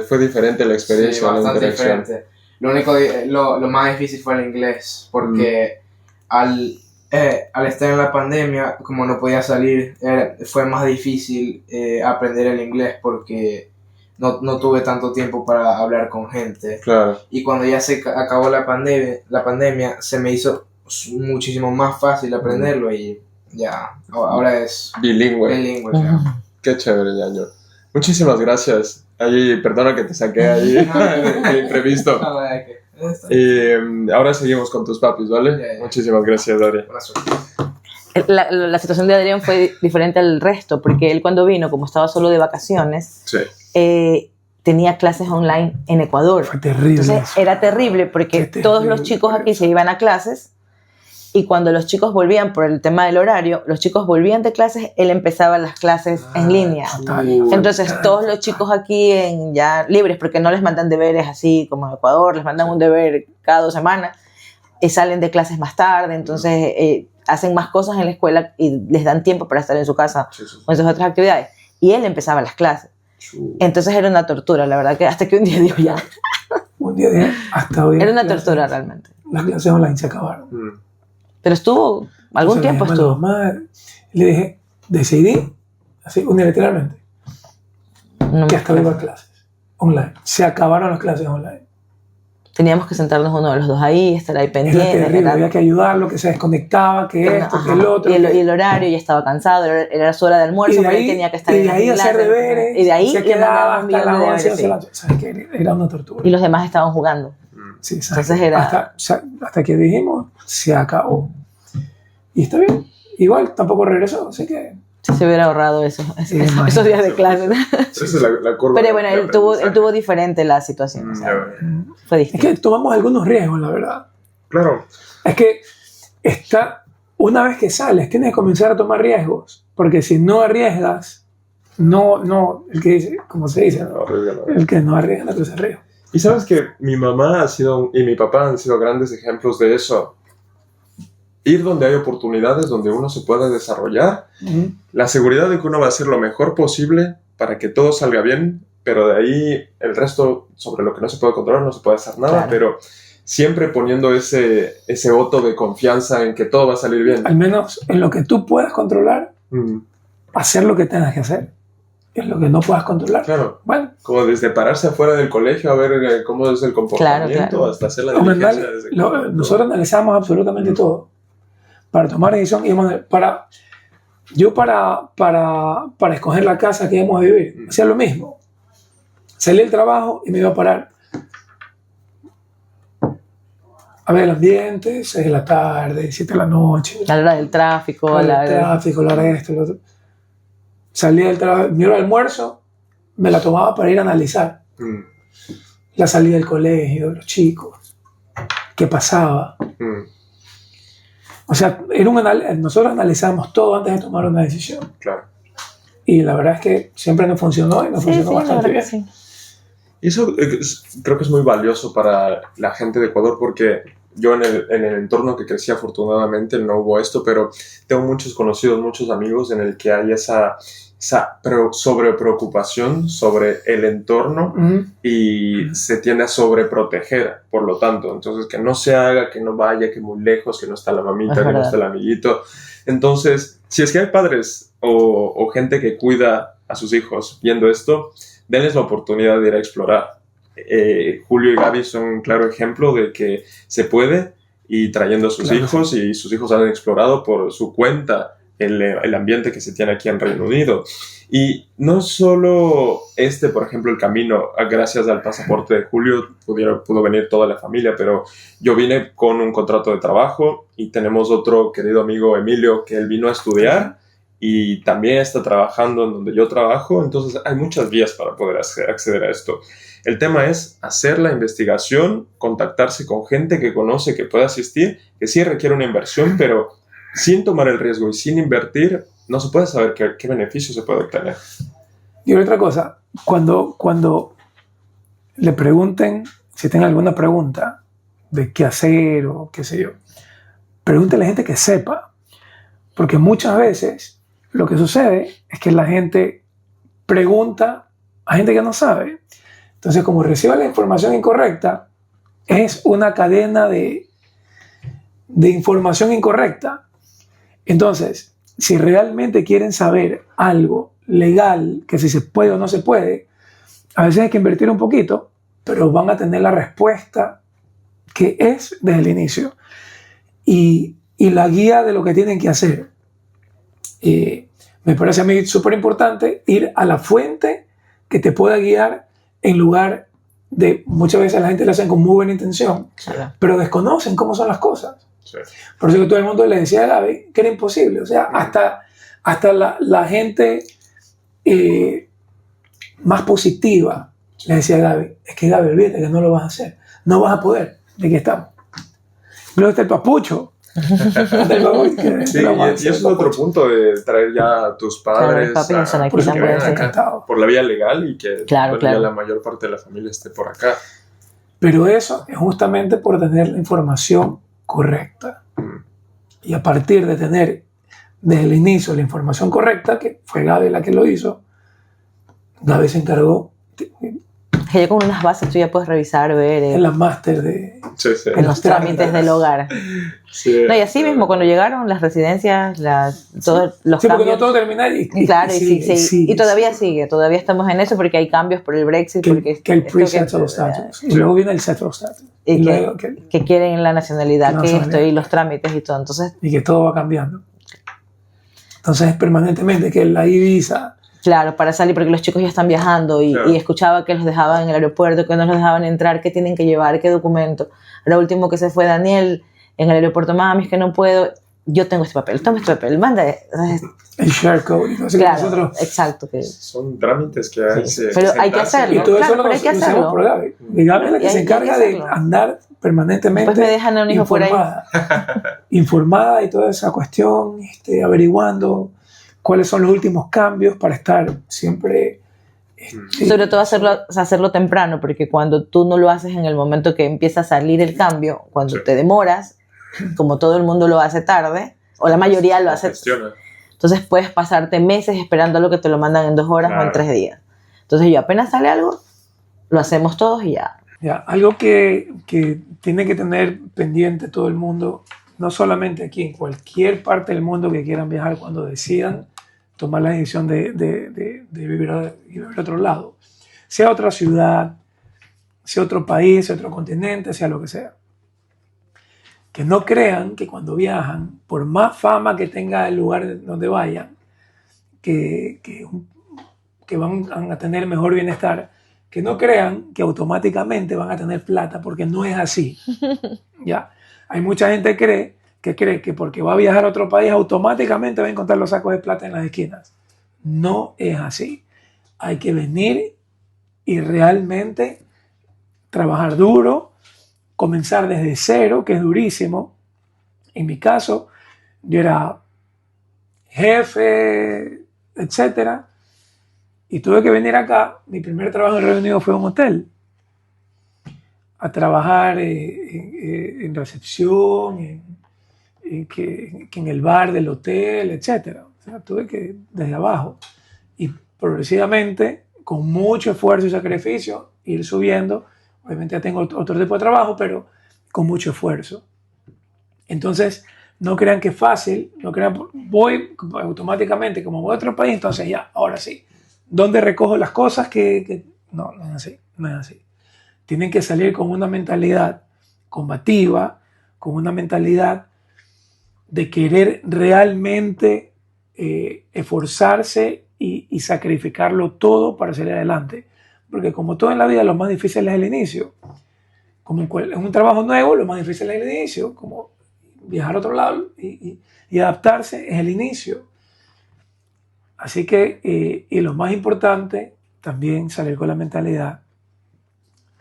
A: Fue diferente la experiencia,
D: sí, bastante diferente. Lo más difícil fue el inglés, porque al estar en la pandemia, como no podía salir, fue más difícil aprender el inglés porque no tuve tanto tiempo para hablar con gente.
A: Claro.
D: Y cuando ya se acabó la pandemia, se me hizo muchísimo más fácil aprenderlo y ya, ahora es
A: bilingüe.
D: Ya.
A: Qué chévere, Ñaño. Muchísimas gracias. Perdona que te saqué ahí de imprevisto. Ahora seguimos con tus papis, ¿vale?
D: Yeah.
A: Muchísimas gracias, Adrián.
C: La situación de Adrián fue diferente al resto, porque él cuando vino, como estaba solo de vacaciones, tenía clases online en Ecuador.
B: Fue terrible.
C: Entonces era terrible porque todos los chicos aquí se iban a clases y cuando los chicos volvían por el tema del horario, los chicos volvían de clases, él empezaba las clases en línea. Entonces todos los chicos aquí ya libres, porque no les mandan deberes así como en Ecuador, les mandan un deber cada 2 semanas, salen de clases más tarde, entonces hacen más cosas en la escuela y les dan tiempo para estar en su casa con sus otras actividades. Y él empezaba las clases. Entonces era una tortura, la verdad, que hasta que un día dijo ya.
B: Un día hasta hoy.
C: Era una tortura realmente.
B: Las clases online se acabaron.
C: Pero estuvo, algún tiempo estuvo.
B: Le dije, decidí, así unilateralmente, que hasta iba a clases online. Se acabaron las clases online.
C: Teníamos que sentarnos uno de los dos ahí, estar ahí pendientes.
B: Era terrible, había que ayudarlo, que se desconectaba, que esto, que el otro.
C: Y el horario, ya estaba cansado, era su hora de almuerzo, pero él tenía que estar
B: en la clase. Y de ahí hacer deberes,
C: y de ahí
B: se quedaba hasta las 11,
C: sí.
B: Era una tortura.
C: Y los demás estaban jugando.
B: Sí,
C: entonces era...
B: hasta que dijimos, se acabó. Y está bien, igual tampoco regresó, así que...
C: Se hubiera ahorrado esos días de clase.
A: Esa es la curva.
C: Pero bueno, él tuvo diferente la situación. O sea, fue distinto.
B: Es que tomamos algunos riesgos, la verdad.
A: Claro.
B: Es que una vez que sales, tienes que comenzar a tomar riesgos, porque si no arriesgas, el que dice, como se dice, ¿no? El que no arriesga no se riesgo.
A: Y sabes que mi mamá y mi papá han sido grandes ejemplos de eso. Ir donde hay oportunidades, donde uno se puede desarrollar, la seguridad de que uno va a hacer lo mejor posible para que todo salga bien, pero de ahí el resto, sobre lo que no se puede controlar, no se puede hacer nada, pero siempre poniendo ese voto de confianza en que todo va a salir bien.
B: Al menos en lo que tú puedas controlar, hacer lo que tengas que hacer. En lo que no puedas controlar.
A: Claro.
B: Bueno.
A: Como desde pararse afuera del colegio a ver cómo es el comportamiento, hasta hacer la diligencia.
B: Nosotros analizamos absolutamente todo para tomar decisión y para escoger la casa que íbamos a vivir. Hacía lo mismo. Salí del trabajo y me iba a parar a ver el ambiente, 6 de la tarde, 7 de la noche.
C: La hora del tráfico.
B: La hora de esto, lo otro. Salía del trabajo, mi hora de almuerzo, me la tomaba para ir a analizar la salida del colegio, los chicos, qué pasaba. O sea, nosotros analizamos todo antes de tomar una decisión.
A: Claro.
B: Y la verdad es que siempre nos funcionó y nos funcionó bastante bien.
C: Sí.
A: Y eso creo que es muy valioso para la gente de Ecuador, porque yo en el entorno que crecí, afortunadamente no hubo esto, pero tengo muchos conocidos, muchos amigos en el que hay esa sobrepreocupación sobre el entorno y se tiende a sobreproteger, por lo tanto. Entonces, que no se haga, que no vaya, que muy lejos, que no está la mamita, que no está el amiguito. Entonces, si es que hay padres o gente que cuida a sus hijos viendo esto, denles la oportunidad de ir a explorar. Julio y Gaby son un claro ejemplo de que se puede, y trayendo a sus hijos, y sus hijos han explorado por su cuenta el ambiente que se tiene aquí en Reino Unido. Y no solo por ejemplo, el camino, gracias al pasaporte de Julio, pudo venir toda la familia, pero yo vine con un contrato de trabajo, y tenemos otro querido amigo, Emilio, que él vino a estudiar y también está trabajando en donde yo trabajo. Entonces hay muchas vías para poder acceder a esto. El tema es hacer la investigación, contactarse con gente que conoce, que puede asistir, que sí requiere una inversión, pero sin tomar el riesgo y sin invertir, no se puede saber qué beneficio se puede obtener.
B: Y otra cosa, cuando le pregunten, si tienen alguna pregunta de qué hacer o qué sé yo, pregúntele a gente que sepa, porque muchas veces lo que sucede es que la gente pregunta a gente que no sabe. Entonces, como recibe la información incorrecta, es una cadena de información incorrecta. Entonces, si realmente quieren saber algo legal, que si se puede o no se puede, a veces hay que invertir un poquito, pero van a tener la respuesta que es desde el inicio. Y la guía de lo que tienen que hacer. Me parece a mí súper importante ir a la fuente que te pueda guiar, en lugar de, muchas veces la gente lo hacen con muy buena intención, pero desconocen cómo son las cosas. Sí. Por eso que todo el mundo le decía a Gaby que era imposible. O sea, hasta la gente más positiva le decía a Gaby, es que Gaby, olvídate que no lo vas a hacer, no vas a poder, ¿de qué estamos? Luego está el papucho.
A: Sí, y eso es otro punto, de traer ya a tus padres por la vía legal, y que ya la mayor parte de la familia esté por acá.
B: Pero eso es justamente por tener la información correcta. Y a partir de tener desde el inicio la información correcta, que fue Gaby la que lo hizo, Gaby se encargó.
C: Que ya con unas bases tú ya puedes revisar, ver
B: en las máster
C: en los trámites del hogar. Sí, no, y así mismo cuando llegaron las residencias, todos los cambios.
B: Porque no todo termina
C: y todavía sigue, todavía estamos en eso, porque hay cambios por el Brexit,
B: que el pre-settled status, y luego viene el settled status,
C: y que quieren la nacionalidad, que esto y los trámites y todo, entonces
B: y que todo va cambiando. Entonces es permanentemente que la visa.
C: Claro, para salir, porque los chicos ya están viajando y escuchaba que los dejaban en el aeropuerto, que no los dejaban entrar, qué tienen que llevar, qué documento. Lo último que se fue Daniel en el aeropuerto, mami, es que no puedo. yo tengo este papel, toma este papel, manda.
B: El share code y todo eso.
C: Claro,
B: Nosotros,
C: exacto. Que,
A: son trámites que hay
C: sí, pero hay que hacerlo.
B: y todo eso
C: claro,
B: lo hacemos por Gaby. Y Gaby es la que se encarga de andar permanentemente
C: después me dejan a un hijo por ahí.
B: Informada y toda esa cuestión, averiguando cuáles son los últimos cambios para estar siempre...
C: Sobre todo hacerlo temprano, porque cuando tú no lo haces en el momento que empieza a salir el cambio, cuando te demoras, como todo el mundo lo hace tarde, o la mayoría lo hace, entonces puedes pasarte meses esperando lo que te lo mandan en 2 horas o en 3 días. Entonces yo apenas sale algo, lo hacemos todos y ya.
B: Algo que tiene que tener pendiente todo el mundo, no solamente aquí, en cualquier parte del mundo que quieran viajar, cuando decidan tomar la decisión de vivir a otro lado, sea otra ciudad, sea otro país, sea otro continente, sea lo que sea. Que no crean que cuando viajan, por más fama que tenga el lugar donde vayan, que van a tener mejor bienestar, que no crean que automáticamente van a tener plata, porque no es así. ¿Ya? Hay mucha gente que cree que porque va a viajar a otro país automáticamente va a encontrar los sacos de plata en las esquinas. No es así. Hay que venir y realmente trabajar duro, comenzar desde cero, que es durísimo. En mi caso, yo era jefe, etcétera, y tuve que venir acá. Mi primer trabajo en Reino Unido fue en un hotel, a trabajar en recepción, que en el bar del hotel, etcétera. O sea, tuve que desde abajo y progresivamente, con mucho esfuerzo y sacrificio, ir subiendo. Obviamente ya tengo otro tipo de trabajo, pero con mucho esfuerzo. Entonces, no crean que es fácil, no crean, voy automáticamente, como voy a otro país, entonces ya, ahora sí. ¿Dónde recojo las cosas? No, no es así, no es así. Tienen que salir con una mentalidad combativa, con una mentalidad de querer realmente esforzarse y sacrificarlo todo para salir adelante. Porque como todo en la vida, lo más difícil es el inicio. Como en un trabajo nuevo, lo más difícil es el inicio. Como viajar a otro lado y adaptarse es el inicio. Así que, y lo más importante, también salir con la mentalidad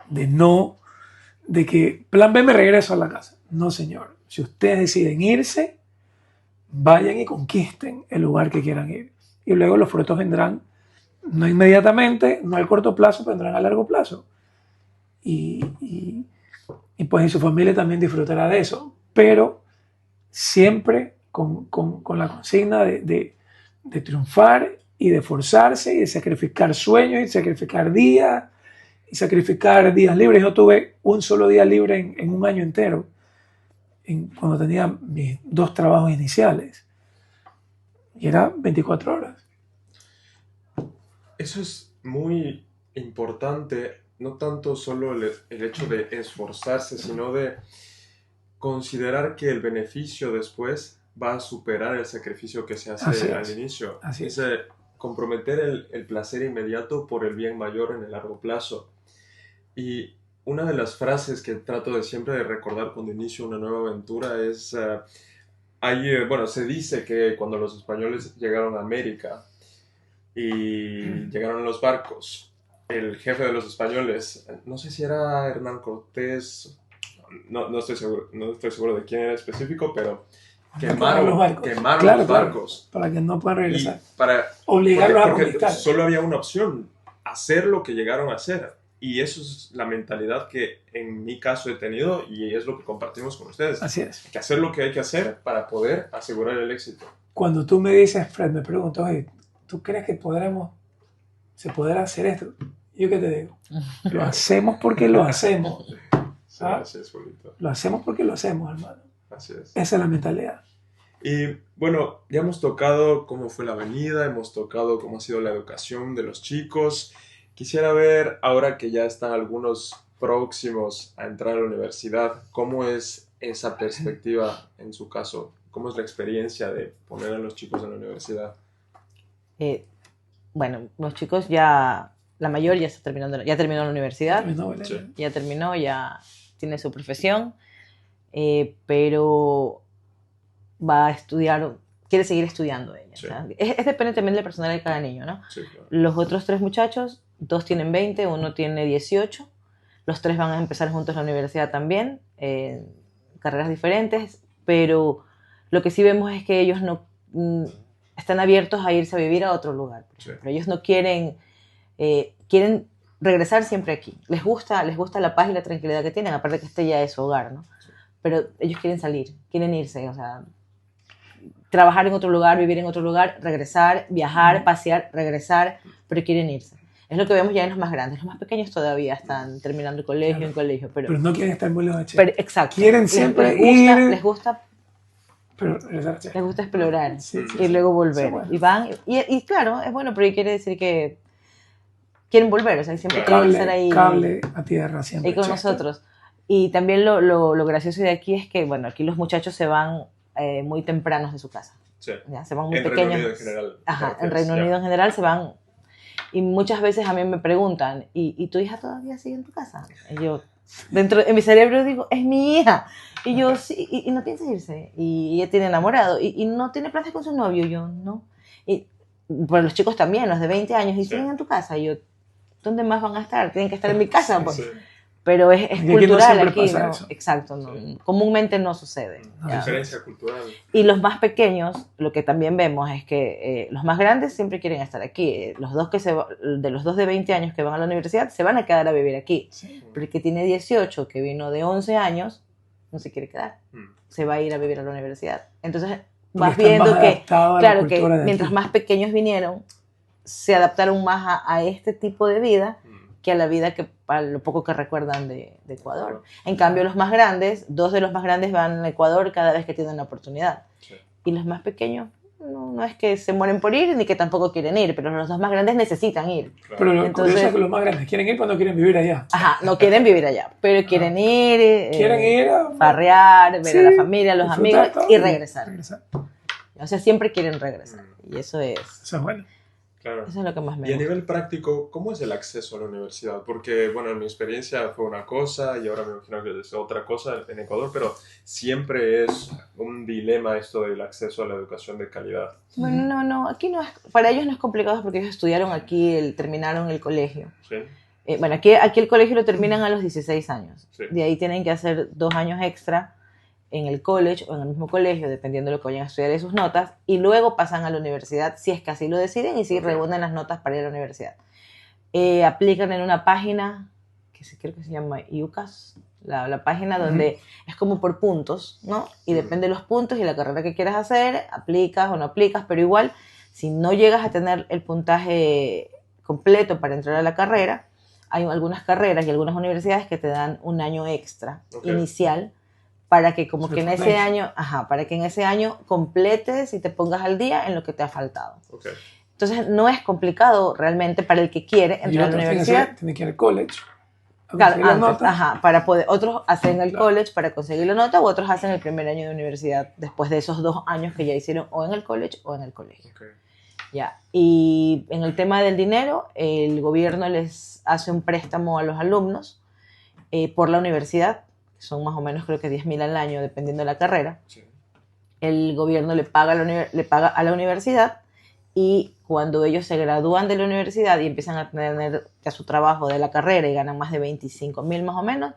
B: de que plan B, me regreso a la casa. No, señor. Si ustedes deciden irse, vayan y conquisten el lugar que quieran ir. Y luego los frutos vendrán, no inmediatamente, no al corto plazo, vendrán a largo plazo. Y pues su familia también disfrutará de eso. Pero siempre con la consigna de triunfar y de esforzarse y de sacrificar sueños y sacrificar días y sacrificar días libres. Yo tuve un solo día libre en un año entero, cuando tenía mis 2 trabajos iniciales, y era 24 horas.
A: Eso es muy importante, no tanto solo el hecho de esforzarse, sino de considerar que el beneficio después va a superar el sacrificio que se hace al inicio.
B: Así es.
A: Comprometer el placer inmediato por el bien mayor en el largo plazo. Y una de las frases que trato de siempre de recordar cuando inicio una nueva aventura es, se dice que cuando los españoles llegaron a América y llegaron en los barcos, el jefe de los españoles, no sé si era Hernán Cortés, no estoy seguro de quién era específico, pero quemaron los barcos.
B: Para que no puedan regresar.
A: Para
B: obligarlos a conquistar.
A: Solo había una opción, hacer lo que llegaron a hacer. Y eso es la mentalidad que en mi caso he tenido y es lo que compartimos con ustedes.
B: Así es.
A: Que hacer lo que hay que hacer para poder asegurar el éxito.
B: Cuando tú me dices, Fred, me preguntas, oye, ¿tú crees que se podrá hacer esto? ¿Yo qué te digo? Lo hacemos porque lo hacemos.
A: Sí, así es, bonito.
B: Lo hacemos porque lo hacemos, hermano.
A: Así es.
B: Esa es la mentalidad.
A: Y bueno, ya hemos tocado cómo fue la venida, hemos tocado cómo ha sido la educación de los chicos. Quisiera ver, ahora que ya están algunos próximos a entrar a la universidad, ¿cómo es esa perspectiva en su caso? ¿Cómo es la experiencia de poner a los chicos en la universidad?
C: Bueno, los chicos la mayor ya terminó la universidad, ya terminó, ya tiene su profesión, pero va a estudiar, quiere seguir estudiando ella.
A: Sí.
C: O sea, es depende también de la personalidad de cada niño, ¿no?
A: Sí, claro.
C: Los otros 3 muchachos, 2 tienen 20, uno tiene 18. Los 3 van a empezar juntos la universidad también, carreras diferentes, pero lo que sí vemos es que ellos no están abiertos a irse a vivir a otro lugar.
A: Sí.
C: Pero ellos no quieren, quieren regresar siempre aquí. Les gusta la paz y la tranquilidad que tienen, aparte que este ya es su hogar, ¿no?
A: Sí.
C: Pero ellos quieren salir, quieren irse, o sea, trabajar en otro lugar, vivir en otro lugar, regresar, viajar, pasear, regresar, pero quieren irse. Es lo que vemos ya en los más grandes. Los más pequeños todavía están terminando el colegio,
B: Claro.
C: en colegio,
B: Pero no quieren estar muy lejos de Che.
C: pero exacto.
B: Quieren siempre
C: les gusta
B: pero regresar a Che.
C: les gusta explorar
B: Sí, sí,
C: y
B: sí.
C: luego volver.
B: Sí, bueno.
C: Y van, y claro, es bueno, pero quiere decir que quieren volver, o sea, siempre
A: Claro.
C: quieren estar ahí,
B: Cable a tierra siempre.
C: ahí con
B: Che.
C: nosotros. Y también lo gracioso de aquí es que, bueno, aquí los muchachos se van muy tempranos de su casa.
A: Sí.
C: Ya, se van muy
A: En
C: pequeños.
A: Reino Unido en general.
C: Ajá, en
A: Entonces,
C: Reino
A: ya.
C: Unido en general se van. Y muchas veces a mí me preguntan, ¿y tu hija todavía sigue en tu casa? Y yo, en mi cerebro digo, es mi hija. Y yo, sí, y no piensa irse. Y ella tiene enamorado. Y no tiene planes con su novio. Yo, no. Y pues los chicos también, los de 20 años, y
A: Sí.
C: siguen en tu casa. Y yo, ¿dónde más van a estar? Tienen que estar en mi casa. Pues.
A: Sí.
C: Pero es
B: Aquí no
C: cultural
B: siempre
C: aquí,
B: pasa
C: ¿no?
B: eso.
C: Exacto, no,
A: Sí.
C: comúnmente no sucede.
B: No,
C: ya.
A: Diferencia cultural.
C: Y los más pequeños, lo que también vemos es que los más grandes siempre quieren estar aquí. Los dos de los 2 de 20 años que van a la universidad se van a quedar a vivir aquí.
B: Sí.
C: Pero el que tiene 18, que vino de 11 años, no se quiere quedar.
A: Mm.
C: Se va a ir a vivir a la universidad. Entonces
B: Porque
C: vas
B: están
C: viendo
B: más
C: que,
B: adaptados a la
C: claro, que
B: cultura de
C: mientras
B: aquí.
C: más pequeños vinieron, se adaptaron más a este tipo de vida
A: Mm.
C: que a la vida que a lo poco que recuerdan de Ecuador. En cambio, los más grandes, 2 de los más grandes van a Ecuador cada vez que tienen la oportunidad.
A: Sí.
C: Y los más pequeños no es que se mueren por ir ni que tampoco quieren ir, pero los 2 más grandes necesitan ir.
A: Claro.
B: Pero lo
C: Entonces-
B: curioso es que los más grandes quieren ir, pero no quieren vivir allá.
C: Ajá, no quieren vivir allá, pero quieren ir,
B: Quieren ir a
C: farrear, ver
B: Sí,
C: a la familia, a los
B: disfrutar
C: amigos
B: todo
C: y regresar.
B: regresar.
C: O sea, siempre quieren regresar. Y eso es
B: Bueno.
A: Claro.
C: lo que más me
A: Y a
C: gusta.
A: nivel práctico, ¿cómo es el acceso a la universidad? Porque, bueno, en mi experiencia fue una cosa y ahora me imagino que es otra cosa en Ecuador, pero siempre es un dilema esto del acceso a la educación de calidad.
C: Bueno, no, aquí no es, para ellos no es complicado porque ellos estudiaron aquí, terminaron el colegio.
A: ¿Sí?
C: Bueno, aquí el colegio lo terminan a los 16 años.
A: Sí.
C: De ahí tienen que hacer 2 años extra en el college o en el mismo colegio, dependiendo de lo que vayan a estudiar y sus notas, y luego pasan a la universidad si es que así lo deciden y si
A: Ok.
C: reúnen las notas para ir a la universidad. Aplican en una página que creo que se llama IUCAS, la página donde es como por puntos, ¿no? Y depende de los puntos y la carrera que quieras hacer, aplicas o no aplicas, pero igual, si no llegas a tener el puntaje completo para entrar a la carrera, hay algunas carreras y algunas universidades que te dan un año extra
A: Ok.
C: inicial para que como
B: Se
C: que en ese
B: flecha.
C: año, para que en ese año completes y te pongas al día en lo que te ha faltado.
A: Ok.
C: Entonces no es complicado realmente para el que quiere
B: Y
C: entrar a la
B: otros
C: universidad.
B: tienen que ir al college. A
C: Claro,
B: conseguir las
C: antes,
B: notas.
C: para poder, otros hacen el
B: Claro.
C: college para conseguir la nota, u otros hacen el primer año de universidad después de esos 2 años que ya hicieron o en el college o en el colegio.
A: Ok.
C: Ya. Y en el tema del dinero, el gobierno les hace un préstamo a los alumnos por la universidad, que son más o menos creo que 10.000 al año, dependiendo de la carrera.
A: Sí.
C: El gobierno le paga a la universidad, y cuando ellos se gradúan de la universidad y empiezan a tener ya su trabajo de la carrera y ganan más de 25.000 más o menos,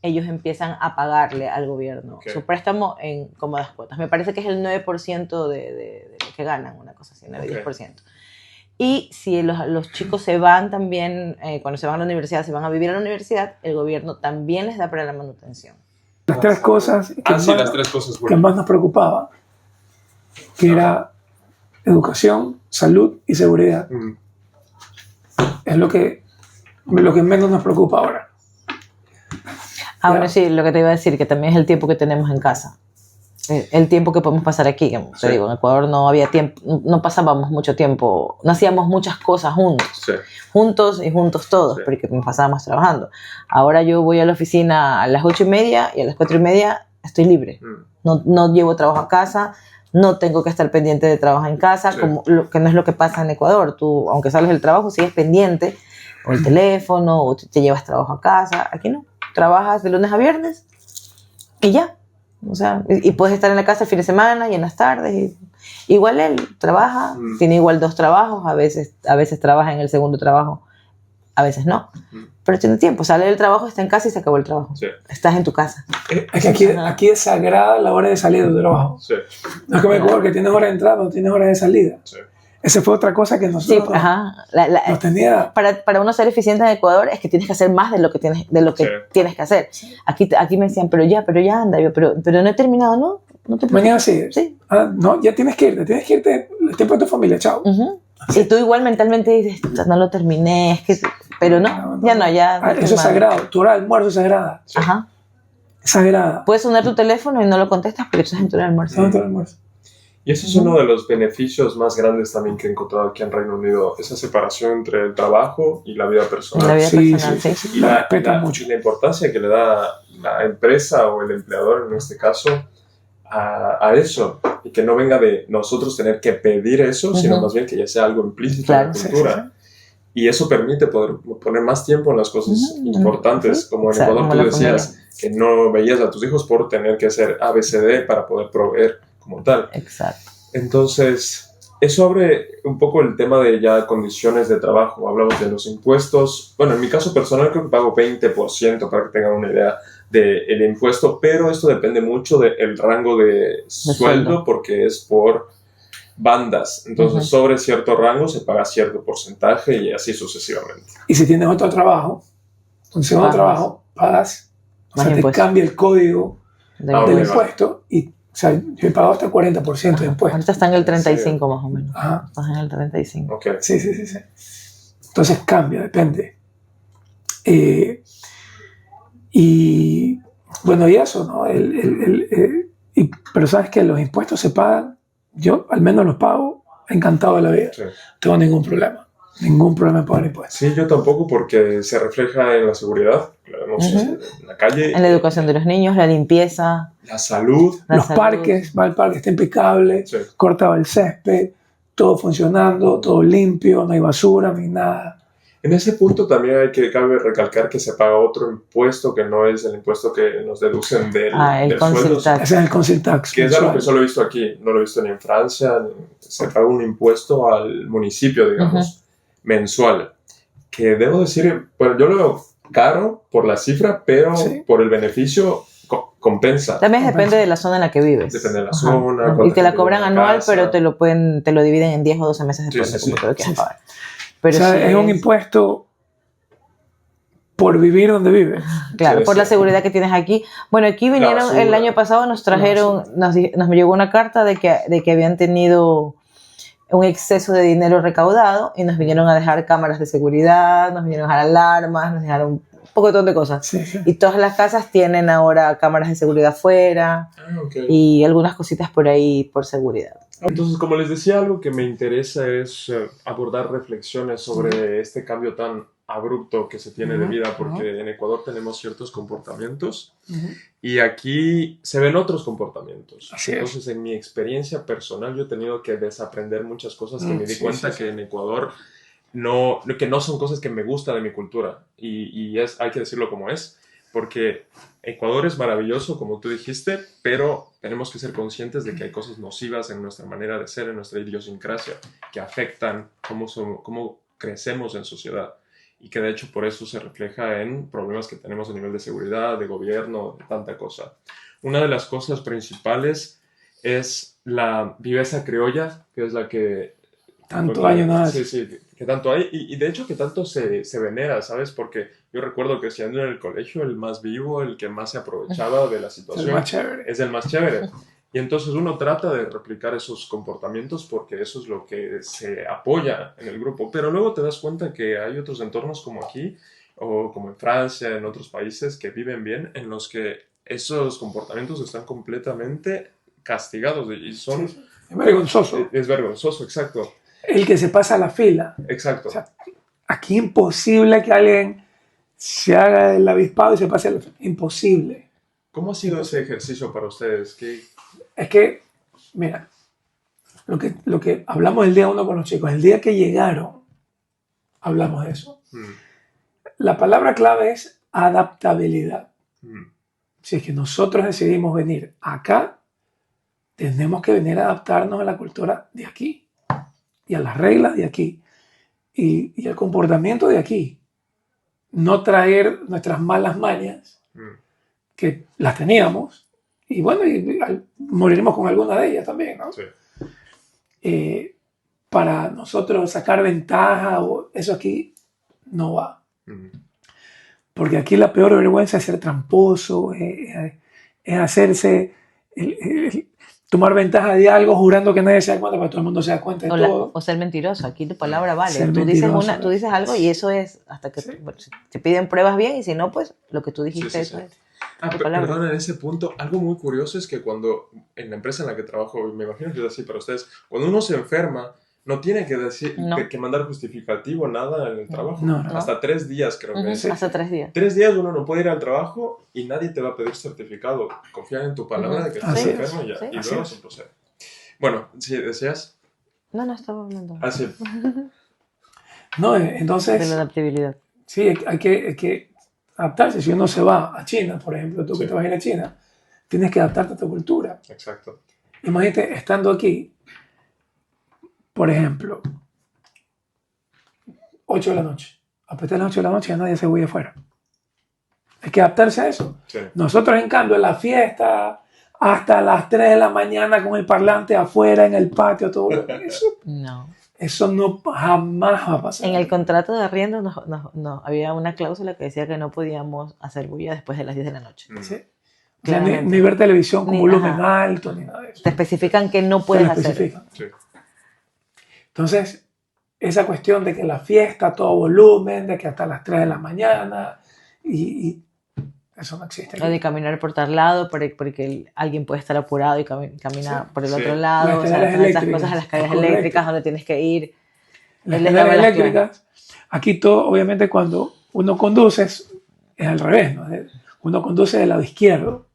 C: ellos empiezan a pagarle al gobierno
A: Ok.
C: su préstamo en cómodas cuotas. Me parece que es el 9% de lo que ganan, una cosa así, 9-10%. Y si los chicos se van también, cuando se van a la universidad, se van a vivir a la universidad, el gobierno también les da para la manutención.
B: Las 3 cosas que,
A: Sí,
B: más,
A: las 3 cosas
B: que
A: buenas.
B: más nos preocupaba, que era educación, salud y seguridad.
A: Mm.
B: Es lo que menos nos preocupa ahora.
C: Ah, bueno,
B: Ya.
C: sí, lo que te iba a decir, que también es el tiempo que tenemos en casa. El tiempo que podemos pasar aquí, como te
A: Sí.
C: digo, en Ecuador no había tiempo, no pasábamos mucho tiempo, no hacíamos muchas cosas
A: Sí.
C: juntos y juntos todos,
A: Sí.
C: porque pasábamos trabajando. Ahora yo voy a la oficina a las 8:30 y a las 4:30 estoy libre.
A: Mm.
C: No llevo trabajo a casa, no tengo que estar pendiente de trabajo en casa,
A: Sí.
C: que no es lo que pasa en Ecuador. Tú, aunque sales del trabajo, sigues pendiente, o el teléfono, o te llevas trabajo a casa. Aquí no, trabajas de lunes a viernes y ya. O sea, y puedes estar en la casa el fin de semana y en las tardes. Igual él trabaja, tiene igual 2 trabajos, a veces trabaja en el segundo trabajo, a veces no. Pero tiene tiempo, sale del trabajo, está en casa y se acabó el trabajo. Sí. Estás en tu casa.
B: Es que aquí es sagrada la hora de salir del trabajo. Sí. No es como en Ecuador que tienes hora de entrada, no tienes hora de salida. Sí. Esa fue otra cosa que nosotros nos tenía.
C: Para uno ser eficiente en Ecuador es que tienes que hacer más de lo que tienes que hacer. Sí. Aquí me decían, pero ya anda, pero no he terminado, ¿no? No te
B: mañana sí. No, ya tienes que irte el tiempo de tu familia, chao.
C: Y tú igual mentalmente dices, no lo terminé, pero no.
B: Eso es sagrado, tu hora de almuerzo es sagrada.
C: Sí. Ajá.
B: Es sagrada.
C: Puedes sonar tu teléfono y no lo contestas porque estás en tu hora de almuerzo.
A: Y eso es uno de los beneficios más grandes también que he encontrado aquí en Reino Unido, esa separación entre el trabajo y la vida personal.
C: La vida personal, sí.
A: Y la importancia que le da la empresa o el empleador en este caso a eso, y que no venga de nosotros tener que pedir eso, sino más bien que ya sea algo implícito en la cultura. Y eso permite poder poner más tiempo en las cosas importantes, como en Ecuador tú decías que no veías a tus hijos por tener que hacer ABCD para poder proveer como tal.
C: Exacto.
A: Entonces, eso abre un poco el tema de ya condiciones de trabajo. Hablamos de los impuestos. Bueno, en mi caso personal creo que pago 20% para que tengan una idea del impuesto, pero esto depende mucho del rango de sueldo porque es por bandas. Entonces, sobre cierto rango se paga cierto porcentaje y así sucesivamente.
B: Y si tienes otro trabajo, pagas, o sea, te cambia el código del impuesto y, o sea, yo he pagado hasta 40% de impuestos.
C: Ahorita está en el 35 más o menos. Ajá. Estás en el 35.
A: Okay.
B: Sí. Entonces cambia, depende. Y bueno, y eso, ¿no? Pero sabes que los impuestos se pagan, yo al menos los pago encantado de la vida. Sí. No tengo ningún problema en pagar impuestos.
A: Sí, yo tampoco, porque se refleja en la seguridad, en la calle.
C: En la educación de los niños, la limpieza.
A: La salud.
B: Los parques, va al parque, está impecable, cortado el césped, todo funcionando, todo limpio, no hay basura, no hay nada.
A: En ese punto también cabe recalcar que se paga otro impuesto que no es el impuesto que nos deducen del sueldo.
B: Ese es el council tax.
A: Que es algo que solo he visto aquí, no lo he visto ni en Francia. Se paga un impuesto al municipio, digamos, mensual. Que debo decir, bueno, yo lo veo caro por la cifra, pero por el beneficio compensa.
C: También depende de la zona en la que vives.
A: Depende de la zona.
C: Y te la cobran anual, pero te lo dividen en 10 o 12 meses después de cómo te lo quieras pagar. Pero
B: o sea, es un impuesto por vivir donde vives.
C: Claro, por la seguridad que tienes aquí. Bueno, aquí vinieron el año pasado, nos trajeron, nos llegó una carta de que habían tenido un exceso de dinero recaudado y nos vinieron a dejar cámaras de seguridad, nos vinieron a dejar alarmas, nos dejaron un poco de cosas. Sí. Y todas las casas tienen ahora cámaras de seguridad afuera y algunas cositas por ahí por seguridad.
A: Entonces, como les decía, algo que me interesa es abordar reflexiones sobre este cambio tan abrupto que se tiene de vida, porque en Ecuador tenemos ciertos comportamientos y aquí se ven otros comportamientos. Entonces, en mi experiencia personal, yo he tenido que desaprender muchas cosas que me di cuenta que en Ecuador que no son cosas que me gustan de mi cultura, y hay que decirlo como es, porque Ecuador es maravilloso, como tú dijiste, pero tenemos que ser conscientes de que hay cosas nocivas en nuestra manera de ser, en nuestra idiosincrasia, que afectan cómo crecemos en sociedad, y que de hecho por eso se refleja en problemas que tenemos a nivel de seguridad, de gobierno, de tanta cosa. Una de las cosas principales es la viveza criolla, que es la que...
B: Tanto hay nada.
A: Sí, que tanto hay, y de hecho que tanto se venera, ¿sabes? Porque yo recuerdo que siendo en el colegio el más vivo, el que más se aprovechaba de la situación, es el más chévere. Y entonces uno trata de replicar esos comportamientos porque eso es lo que se apoya en el grupo. Pero luego te das cuenta que hay otros entornos como aquí, o como en Francia, en otros países que viven bien, en los que esos comportamientos están completamente castigados y son...
B: Es vergonzoso.
A: Es vergonzoso, exacto.
B: El que se pasa a la fila.
A: Exacto.
B: O sea, aquí es imposible que alguien se haga el avispado y se pase a la fila. Imposible.
A: ¿Cómo ha sido ese ejercicio para ustedes?
B: Es que, mira, lo que hablamos el día uno con los chicos, el día que llegaron, hablamos de eso. La palabra clave es adaptabilidad. si es que nosotros decidimos venir acá, tenemos que venir a adaptarnos a la cultura de aquí y a las reglas de aquí y al comportamiento de aquí. No traer nuestras malas mañas, que las teníamos, y bueno, moriremos con alguna de ellas también, ¿no?
A: Sí.
B: Para nosotros sacar ventaja, o eso aquí no va. Porque aquí la peor vergüenza es ser tramposo, es hacerse, tomar ventaja de algo jurando que nadie se da cuenta, pero todo el mundo se da cuenta de todo.
C: O ser mentiroso, aquí tu palabra vale.
B: Ser
C: Tú dices algo y eso es hasta que
B: Sí.
C: te piden pruebas bien y si no, pues lo que tú dijiste,
A: Sí, sí,
C: eso
A: sí.
C: es.
A: Perdón, en ese punto, algo muy curioso es que cuando en la empresa en la que trabajo, me imagino que es así para ustedes, cuando uno se enferma, no tiene que decir
C: No.
A: que mandar justificativo, nada en el trabajo.
B: No.
A: Hasta 3 días creo que es.
C: Hasta 3 días.
A: 3 días uno no puede ir al trabajo y nadie te va a pedir certificado. Confía en tu palabra de que estás
B: Así
A: enfermo
B: es.
A: y ya.
C: Sí.
A: Y
B: Así
A: luego
B: es.
A: se procede. Bueno, si decías.
C: No, estaba hablando
A: Así.
B: No,
C: de la
B: entonces,
C: adaptabilidad.
B: sí, hay que adaptarse. Si uno se va a China, por ejemplo, tú
A: Sí.
B: que te vas a ir a China, tienes que adaptarte a tu cultura.
A: Exacto.
B: Imagínate, estando aquí, por ejemplo, 8 de la noche. A partir de las 8 de la noche ya nadie se huye afuera. Hay que adaptarse a eso.
A: Sí.
B: Nosotros, en cambio, en la fiesta, hasta las 3 de la mañana con el parlante afuera, en el patio, todo
C: No.
B: eso no jamás va a pasar.
C: En el contrato de arriendo no, había una cláusula que decía que no podíamos hacer bulla después de las 10 de la noche.
A: Mm.
B: Sí. O sea,
C: Claramente.
B: ni ver televisión con
C: Ni-
B: volumen
C: ajá.
B: alto, ni nada de eso.
C: Te especifican que no
B: Te
C: puedes
B: lo
C: hacer.
B: especifican.
A: Sí.
B: Entonces, esa cuestión de que la fiesta a todo volumen, de que hasta las 3 de la mañana, y eso no existe.
C: O de caminar por tal lado porque alguien puede estar apurado y camina por el
A: Sí.
C: otro lado.
B: Las
C: O sea,
B: escaleras
C: todas esas
B: eléctricas.
C: cosas, las escaleras
B: Correcto.
C: eléctricas donde tienes que ir.
B: Las
C: Él les daba
B: escaleras
C: las claves.
B: eléctricas, aquí todo, obviamente, cuando uno conduce es al revés, ¿no? Uno conduce del lado izquierdo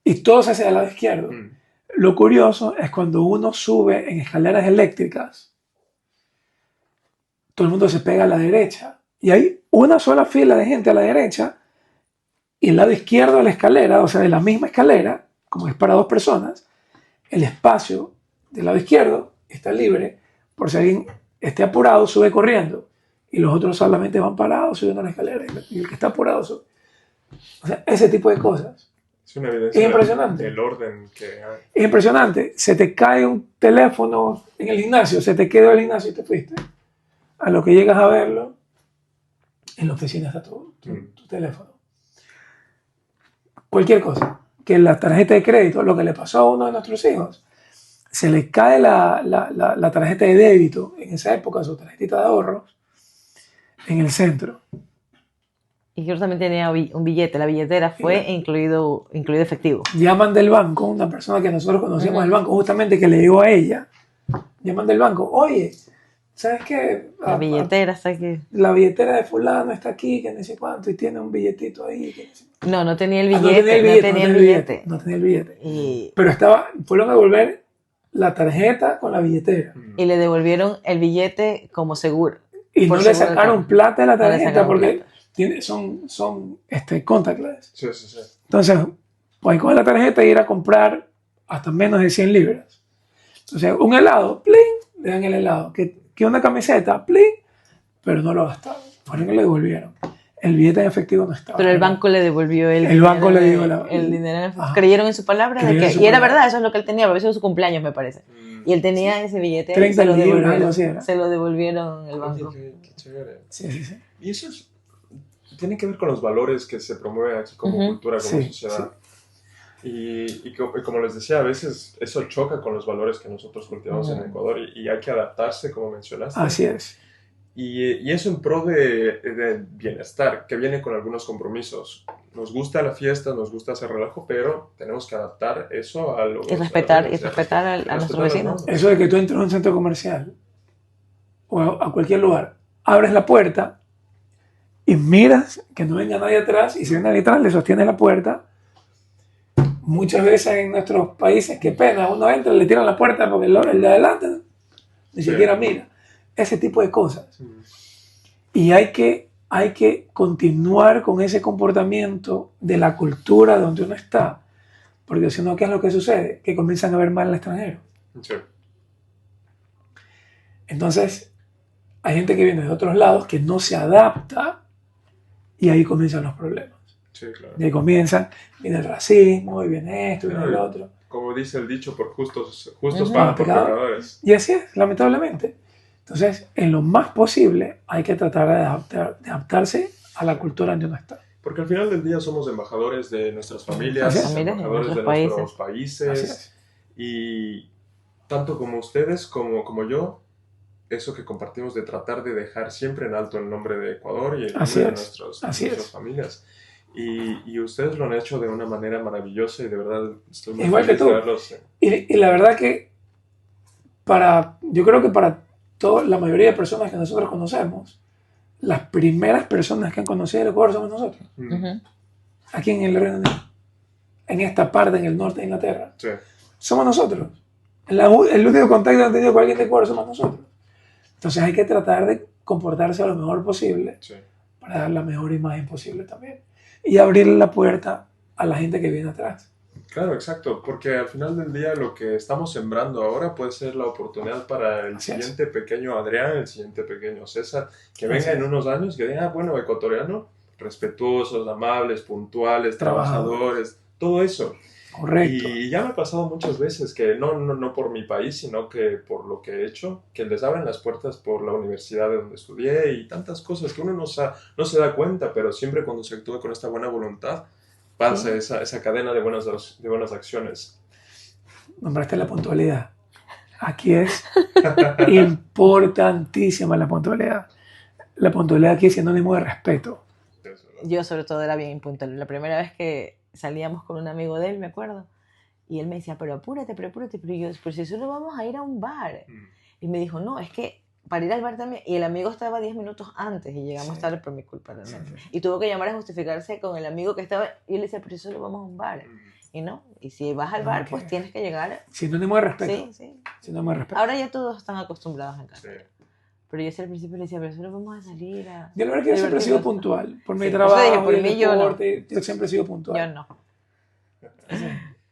B: y todo se hace del lado izquierdo.
A: Mm.
B: Lo curioso es cuando uno sube en escaleras eléctricas, todo el mundo se pega a la derecha y hay una sola fila de gente a la derecha y el lado izquierdo de la escalera, o sea, de la misma escalera, como es para 2 personas, el espacio del lado izquierdo está libre por si alguien esté apurado, sube corriendo y los otros solamente van parados subiendo la escalera y el que está apurado sube. O sea, ese tipo de cosas.
A: Es una evidencia
B: Es impresionante.
A: del orden que hay.
B: Es impresionante. Se te cae un teléfono en el gimnasio, se te quedó el gimnasio y te fuiste. A lo que llegas a verlo, en la oficina está tu teléfono. Cualquier cosa. Que la tarjeta de crédito, lo que le pasó a uno de nuestros hijos, se le cae la tarjeta de débito, en esa época su tarjetita de ahorros, en el centro.
C: Y yo también tenía un billete. La billetera fue incluido efectivo.
B: Llaman del banco, una persona que nosotros conocíamos del banco, justamente que le digo a ella, llaman del banco, oye, ¿sabes qué?
C: La billetera está aquí.
B: La billetera de fulano está aquí, que no sé cuánto, y tiene un billetito ahí. Que no sé cuánto.
C: No tenía el
B: Ah,
C: billete. No tenía el billete.
B: No tenía el billete.
C: Y
B: Pero fueron a devolver la tarjeta con la billetera.
C: le devolvieron el billete como seguro.
B: Y
C: Por
B: no le
C: seguro de
B: sacaron
C: cambio.
B: plata de la
C: No le
B: tarjeta
C: sacaron
B: porque
C: plata.
B: son contactless.
A: Sí, sí, sí.
B: Entonces, pueden coger la tarjeta e ir a comprar hasta menos de 100 libras. Entonces, un helado, ¡plin! Le dan el helado. Que una camiseta, ¡plin! Pero no lo gastaron. Fueron que le devolvieron. El billete en efectivo no estaba.
C: Pero el banco le devolvió el
B: El banco le dio
C: el dinero.
B: Ajá.
C: Creyeron en su palabra.
B: Creyeron en su
C: Y era
B: palabra.
C: verdad, eso es lo que él tenía. Pero eso es su cumpleaños, me parece. Y él tenía ese billete.
B: 30
C: se lo
B: libras,
C: devolvieron.
B: algo así era.
C: Se lo devolvieron el
A: Oye,
C: banco.
A: qué chévere.
B: Sí.
A: Y eso tiene que ver con los valores que se promueven aquí como cultura, como
B: Sí,
A: sociedad. Y como les decía, a veces eso choca con los valores que nosotros cultivamos en Ecuador y hay que adaptarse, como mencionaste.
B: Así es.
A: Y eso en pro de bienestar, que viene con algunos compromisos. Nos gusta la fiesta, nos gusta hacer relajo, pero tenemos que adaptar eso a lo
C: Y respetar a nuestros vecinos.
B: Eso de que tú entras a un centro comercial o a cualquier lugar, abres la puerta y miras que no venga nadie atrás, y si viene nadie atrás le sostienes la puerta. Muchas veces en nuestros países, qué pena, uno entra, le tiran la puerta porque el de adelante ni siquiera mira. Ese tipo de cosas. Y hay que hay que continuar con ese comportamiento de la cultura donde uno está, porque si no, ¿qué es lo que sucede? Que comienzan a ver mal al extranjero.
A: Sí.
B: Entonces, hay gente que viene de otros lados que no se adapta y ahí comienzan los problemas.
A: Sí, claro.
B: Y ahí comienzan, viene el racismo, y viene esto, y viene
A: Claro,
B: lo otro.
A: Como dice el dicho, por justos
C: Ujú.
A: pagan por
B: Pecador.
A: pecadores.
B: Y así es, lamentablemente. Entonces, en lo más posible, hay que tratar de adaptarse a la cultura donde uno está.
A: Porque al final del día somos embajadores de nuestras familias,
B: Así es.
C: Familias de
A: embajadores de
C: nuestros
A: nuestros
B: Así
A: países.
B: es.
A: Y tanto como ustedes como yo, eso que compartimos de tratar de dejar siempre en alto el nombre de Ecuador y el
B: Así
A: nombre de
B: es.
A: nuestras
B: Así es.
A: familias. Y ustedes lo han hecho de una manera maravillosa y de verdad estoy muy
B: Igual que
A: feliz de
B: tú.
A: verlos.
B: Y la verdad que yo creo que para la mayoría de personas que nosotros conocemos, las primeras personas que han conocido el Ecuador somos nosotros.
C: Ujú.
B: Aquí en el Reino Unido. En esta parte, en el norte de Inglaterra.
A: Sí,
B: Somos nosotros. El único contacto que han tenido con alguien de Ecuador somos nosotros. Entonces hay que tratar de comportarse lo mejor posible
A: sí.
B: para dar la mejor imagen posible también. Y abrirle la puerta a la gente que viene atrás.
A: Claro, exacto, porque al final del día lo que estamos sembrando ahora puede ser la oportunidad para el
B: Así es.
A: siguiente pequeño Adrián, el siguiente pequeño César, que
B: Así
A: venga en
B: es.
A: unos años, que diga, bueno, ecuatoriano, respetuosos, amables, puntuales,
B: Trabajadores.
A: trabajadores, todo eso.
B: Correcto.
A: Y ya me ha pasado muchas veces que no por mi país, sino que por lo que he hecho, que les abren las puertas por la universidad de donde estudié y tantas cosas que uno no se da cuenta, pero siempre cuando se actúa con esta buena voluntad, pasa esa cadena de buenas acciones.
B: Nombraste la puntualidad. Aquí es importantísima la puntualidad. La puntualidad aquí es sinónimo de respeto.
C: Yo sobre todo era bien impuntual. La primera vez que salíamos con un amigo de él, me acuerdo, y él me decía, pero apúrate, pero yo, pero si solo vamos a ir a un bar. Y me dijo, no, es que para ir al bar también, y el amigo estaba 10 minutos antes y llegamos tarde por mi culpa realmente. Y tuvo que llamar a justificarse con el amigo que estaba, y él decía, pero si solo vamos a un bar. Y no, y si vas al bar, pues tienes que llegar.
B: Sinónimo de respeto.
C: Sí, sí.
B: Sinónimo de respeto.
C: Ahora ya todos están acostumbrados en casa.
A: Sí.
C: Pero yo al principio le decía, pero solo vamos a salir a...
B: Yo la verdad que yo siempre he sido puntual. Por mi
C: Sí,
B: trabajo,
C: eso dije, por
B: y el
C: mí yo no.
B: deporte, yo siempre he sido puntual.
C: Yo no.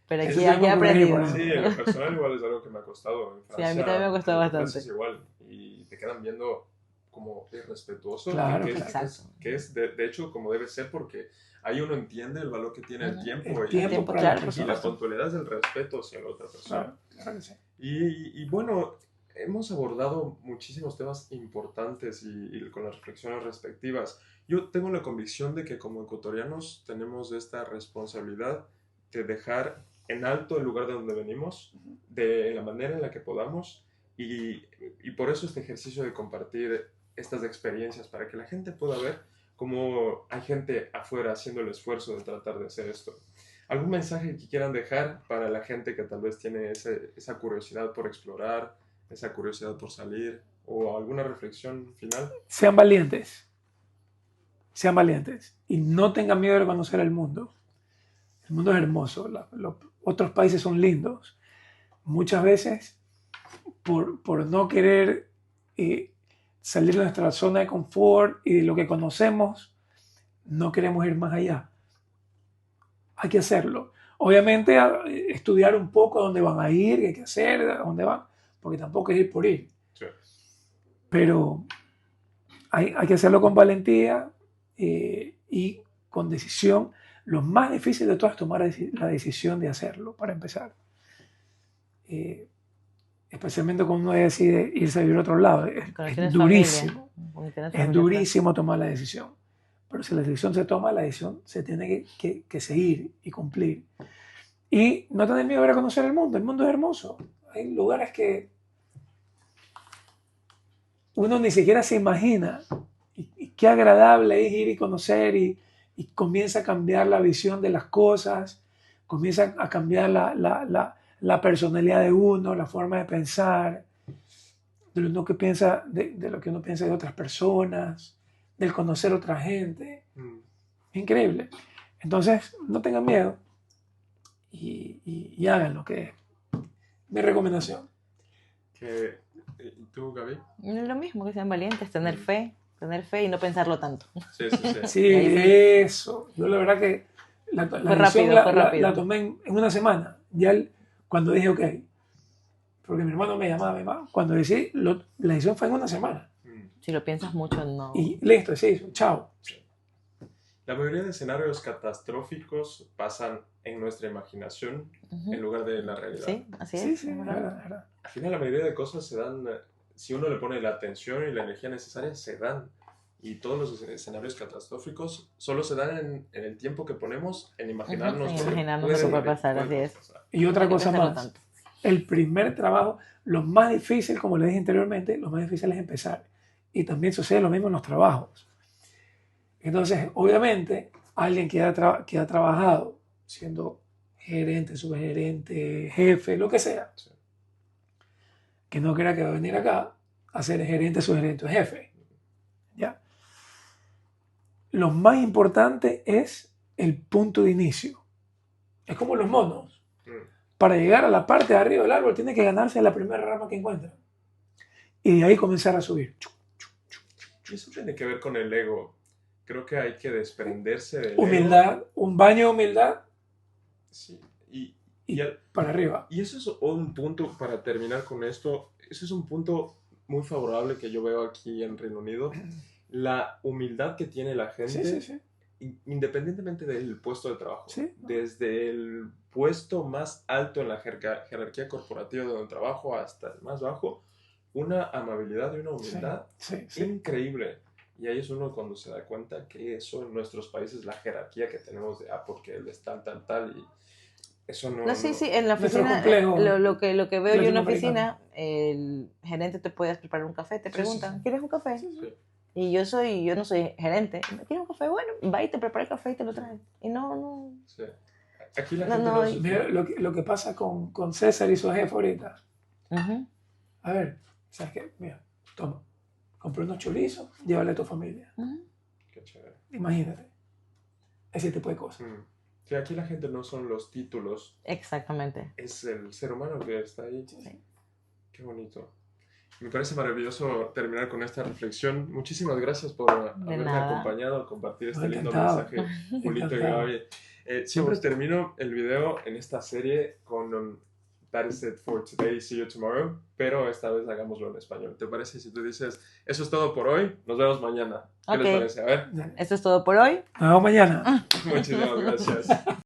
C: Pero
B: Eso
C: aquí
B: sí
C: ya
B: me
C: he aprendido.
B: ocurrió,
A: Sí, en lo personal igual es algo que me ha costado. En
C: Sí, a mí también me ha costado
A: en Francia
C: bastante.
A: es igual, y te quedan viendo como irrespetuoso,
B: Claro,
A: que,
B: claro.
A: que es de hecho como debe ser, porque ahí uno entiende el valor que tiene el tiempo.
B: El
A: y,
B: tiempo para
C: claro,
B: la
A: y
B: persona.
A: la puntualidad es el respeto hacia la otra persona.
B: Claro, claro que sí.
A: Y bueno, hemos abordado muchísimos temas importantes y con las reflexiones respectivas. Yo tengo la convicción de que como ecuatorianos tenemos esta responsabilidad de dejar en alto el lugar de donde venimos, de la manera en la que podamos, y por eso este ejercicio de compartir estas experiencias, para que la gente pueda ver cómo hay gente afuera haciendo el esfuerzo de tratar de hacer esto. ¿Algún mensaje que quieran dejar para la gente que tal vez tiene esa curiosidad por explorar, esa curiosidad por salir, o alguna reflexión final?
B: Sean valientes. Sean valientes. Y no tengan miedo de conocer el mundo. El mundo es hermoso. Los otros países son lindos. Muchas veces, por no querer salir de nuestra zona de confort y de lo que conocemos, no queremos ir más allá. Hay que hacerlo. Obviamente, estudiar un poco a dónde van a ir, qué hay que hacer, a dónde van, porque tampoco es ir por ir.
A: Sí.
B: Pero hay que hacerlo con valentía y con decisión. Lo más difícil de todo es tomar la decisión de hacerlo, para empezar. Especialmente cuando uno decide irse a vivir a otro lado. Es durísimo. Es durísimo tomar la decisión. Pero si la decisión se toma, la decisión se tiene que seguir y cumplir. Y no tener miedo a conocer el mundo. El mundo es hermoso. Hay lugares que uno ni siquiera se imagina. Y qué agradable es ir y conocer, y comienza a cambiar la visión de las cosas, comienza a cambiar la personalidad de uno, la forma de pensar, de lo que piensa, de lo que uno piensa de otras personas, del conocer otra gente. Es increíble. Entonces, no tengan miedo y hagan lo que es mi recomendación.
A: ¿Y tú, Gaby?
C: Lo mismo, que sean valientes, tener fe, tener fe y no pensarlo tanto.
A: Sí, sí, sí.
B: Sí, eso. Yo la verdad que la
C: Fue
B: decisión
C: rápido.
B: la tomé en una semana. Ya cuando dije, ok, porque mi hermano me llamaba, cuando decidí, la decisión fue en una semana.
C: Si lo piensas mucho, no.
B: Y listo, se hizo, chao.
A: La mayoría de escenarios catastróficos pasan en nuestra imaginación en lugar de la realidad.
C: Sí, así
B: Sí,
C: es.
B: sí, la verdad.
A: Al final la mayoría de cosas se dan, si uno le pone la atención y la energía necesaria, se dan. Y todos los escenarios catastróficos solo se dan en el tiempo que ponemos en imaginarnos.
C: En imaginarnos lo que puede pasar, así es.
B: Y otra cosa
C: pensarlo
B: más,
C: tanto.
B: el primer trabajo, lo más difícil, como le dije anteriormente, lo más difícil es empezar. Y también sucede lo mismo en los trabajos. Entonces, obviamente, alguien que ha trabajado siendo gerente, subgerente, jefe, lo que sea,
A: Sí.
B: que no crea que va a venir acá a ser gerente, subgerente o jefe. ¿Ya? Lo más importante es el punto de inicio. Es como los monos. Para llegar a la parte de arriba del árbol, tiene que ganarse la primera rama que encuentra. Y de ahí comenzar a subir.
A: Y eso tiene que ver con el ego. Creo que hay que desprenderse del
B: Humildad,
A: ego.
B: un baño de humildad.
A: Sí.
B: Y para arriba.
A: Y eso es un punto, para terminar con esto, eso es un punto muy favorable que yo veo aquí en Reino Unido. La humildad que tiene la gente,
B: Sí.
A: independientemente del puesto de trabajo.
B: Sí.
A: Desde el puesto más alto en la jerarquía corporativa de donde trabajo hasta el más bajo, una amabilidad y una humildad
B: Sí.
A: increíble. Y ahí es uno cuando se da cuenta que eso en nuestros países, la jerarquía que tenemos de, porque él es tal, y eso no...
C: No, sí, en la
B: Nuestro
C: oficina,
B: complejo
C: lo que veo yo en la
B: latinoamericano.
C: oficina, el gerente te puede preparar un café, te preguntan,
A: sí.
C: ¿quieres un café?
A: Sí.
C: Y yo no soy gerente, ¿quieres un café? Bueno, va y te prepara el café y te lo trae. Y no.
A: Sí. Aquí la
C: No,
A: gente
C: no,
A: no...
B: Mira lo que pasa con César y su jefe ahorita.
C: Ujú.
B: A ver, ¿sabes qué? Mira, toma, compré unos chorizos, llévale a tu familia.
A: Qué chévere.
B: Imagínate. Ese tipo de cosas.
A: Sí, aquí la gente no son los títulos,
C: Exactamente.
A: es el ser humano que está ahí.
C: Sí.
A: Qué bonito. Me parece maravilloso terminar con esta reflexión. Muchísimas gracias por haberme
C: nada.
A: acompañado, compartir este lindo
B: Encantado.
A: mensaje, Julito y
B: Encantado.
A: Gaby. Siempre termino el video en esta serie con That is it for today, see you tomorrow, pero esta vez hagámoslo en español. ¿Te parece si tú dices, eso es todo por hoy, nos vemos mañana? ¿Qué les parece? A ver.
C: Eso es todo por hoy.
B: Nos vemos mañana.
A: Muchísimas gracias.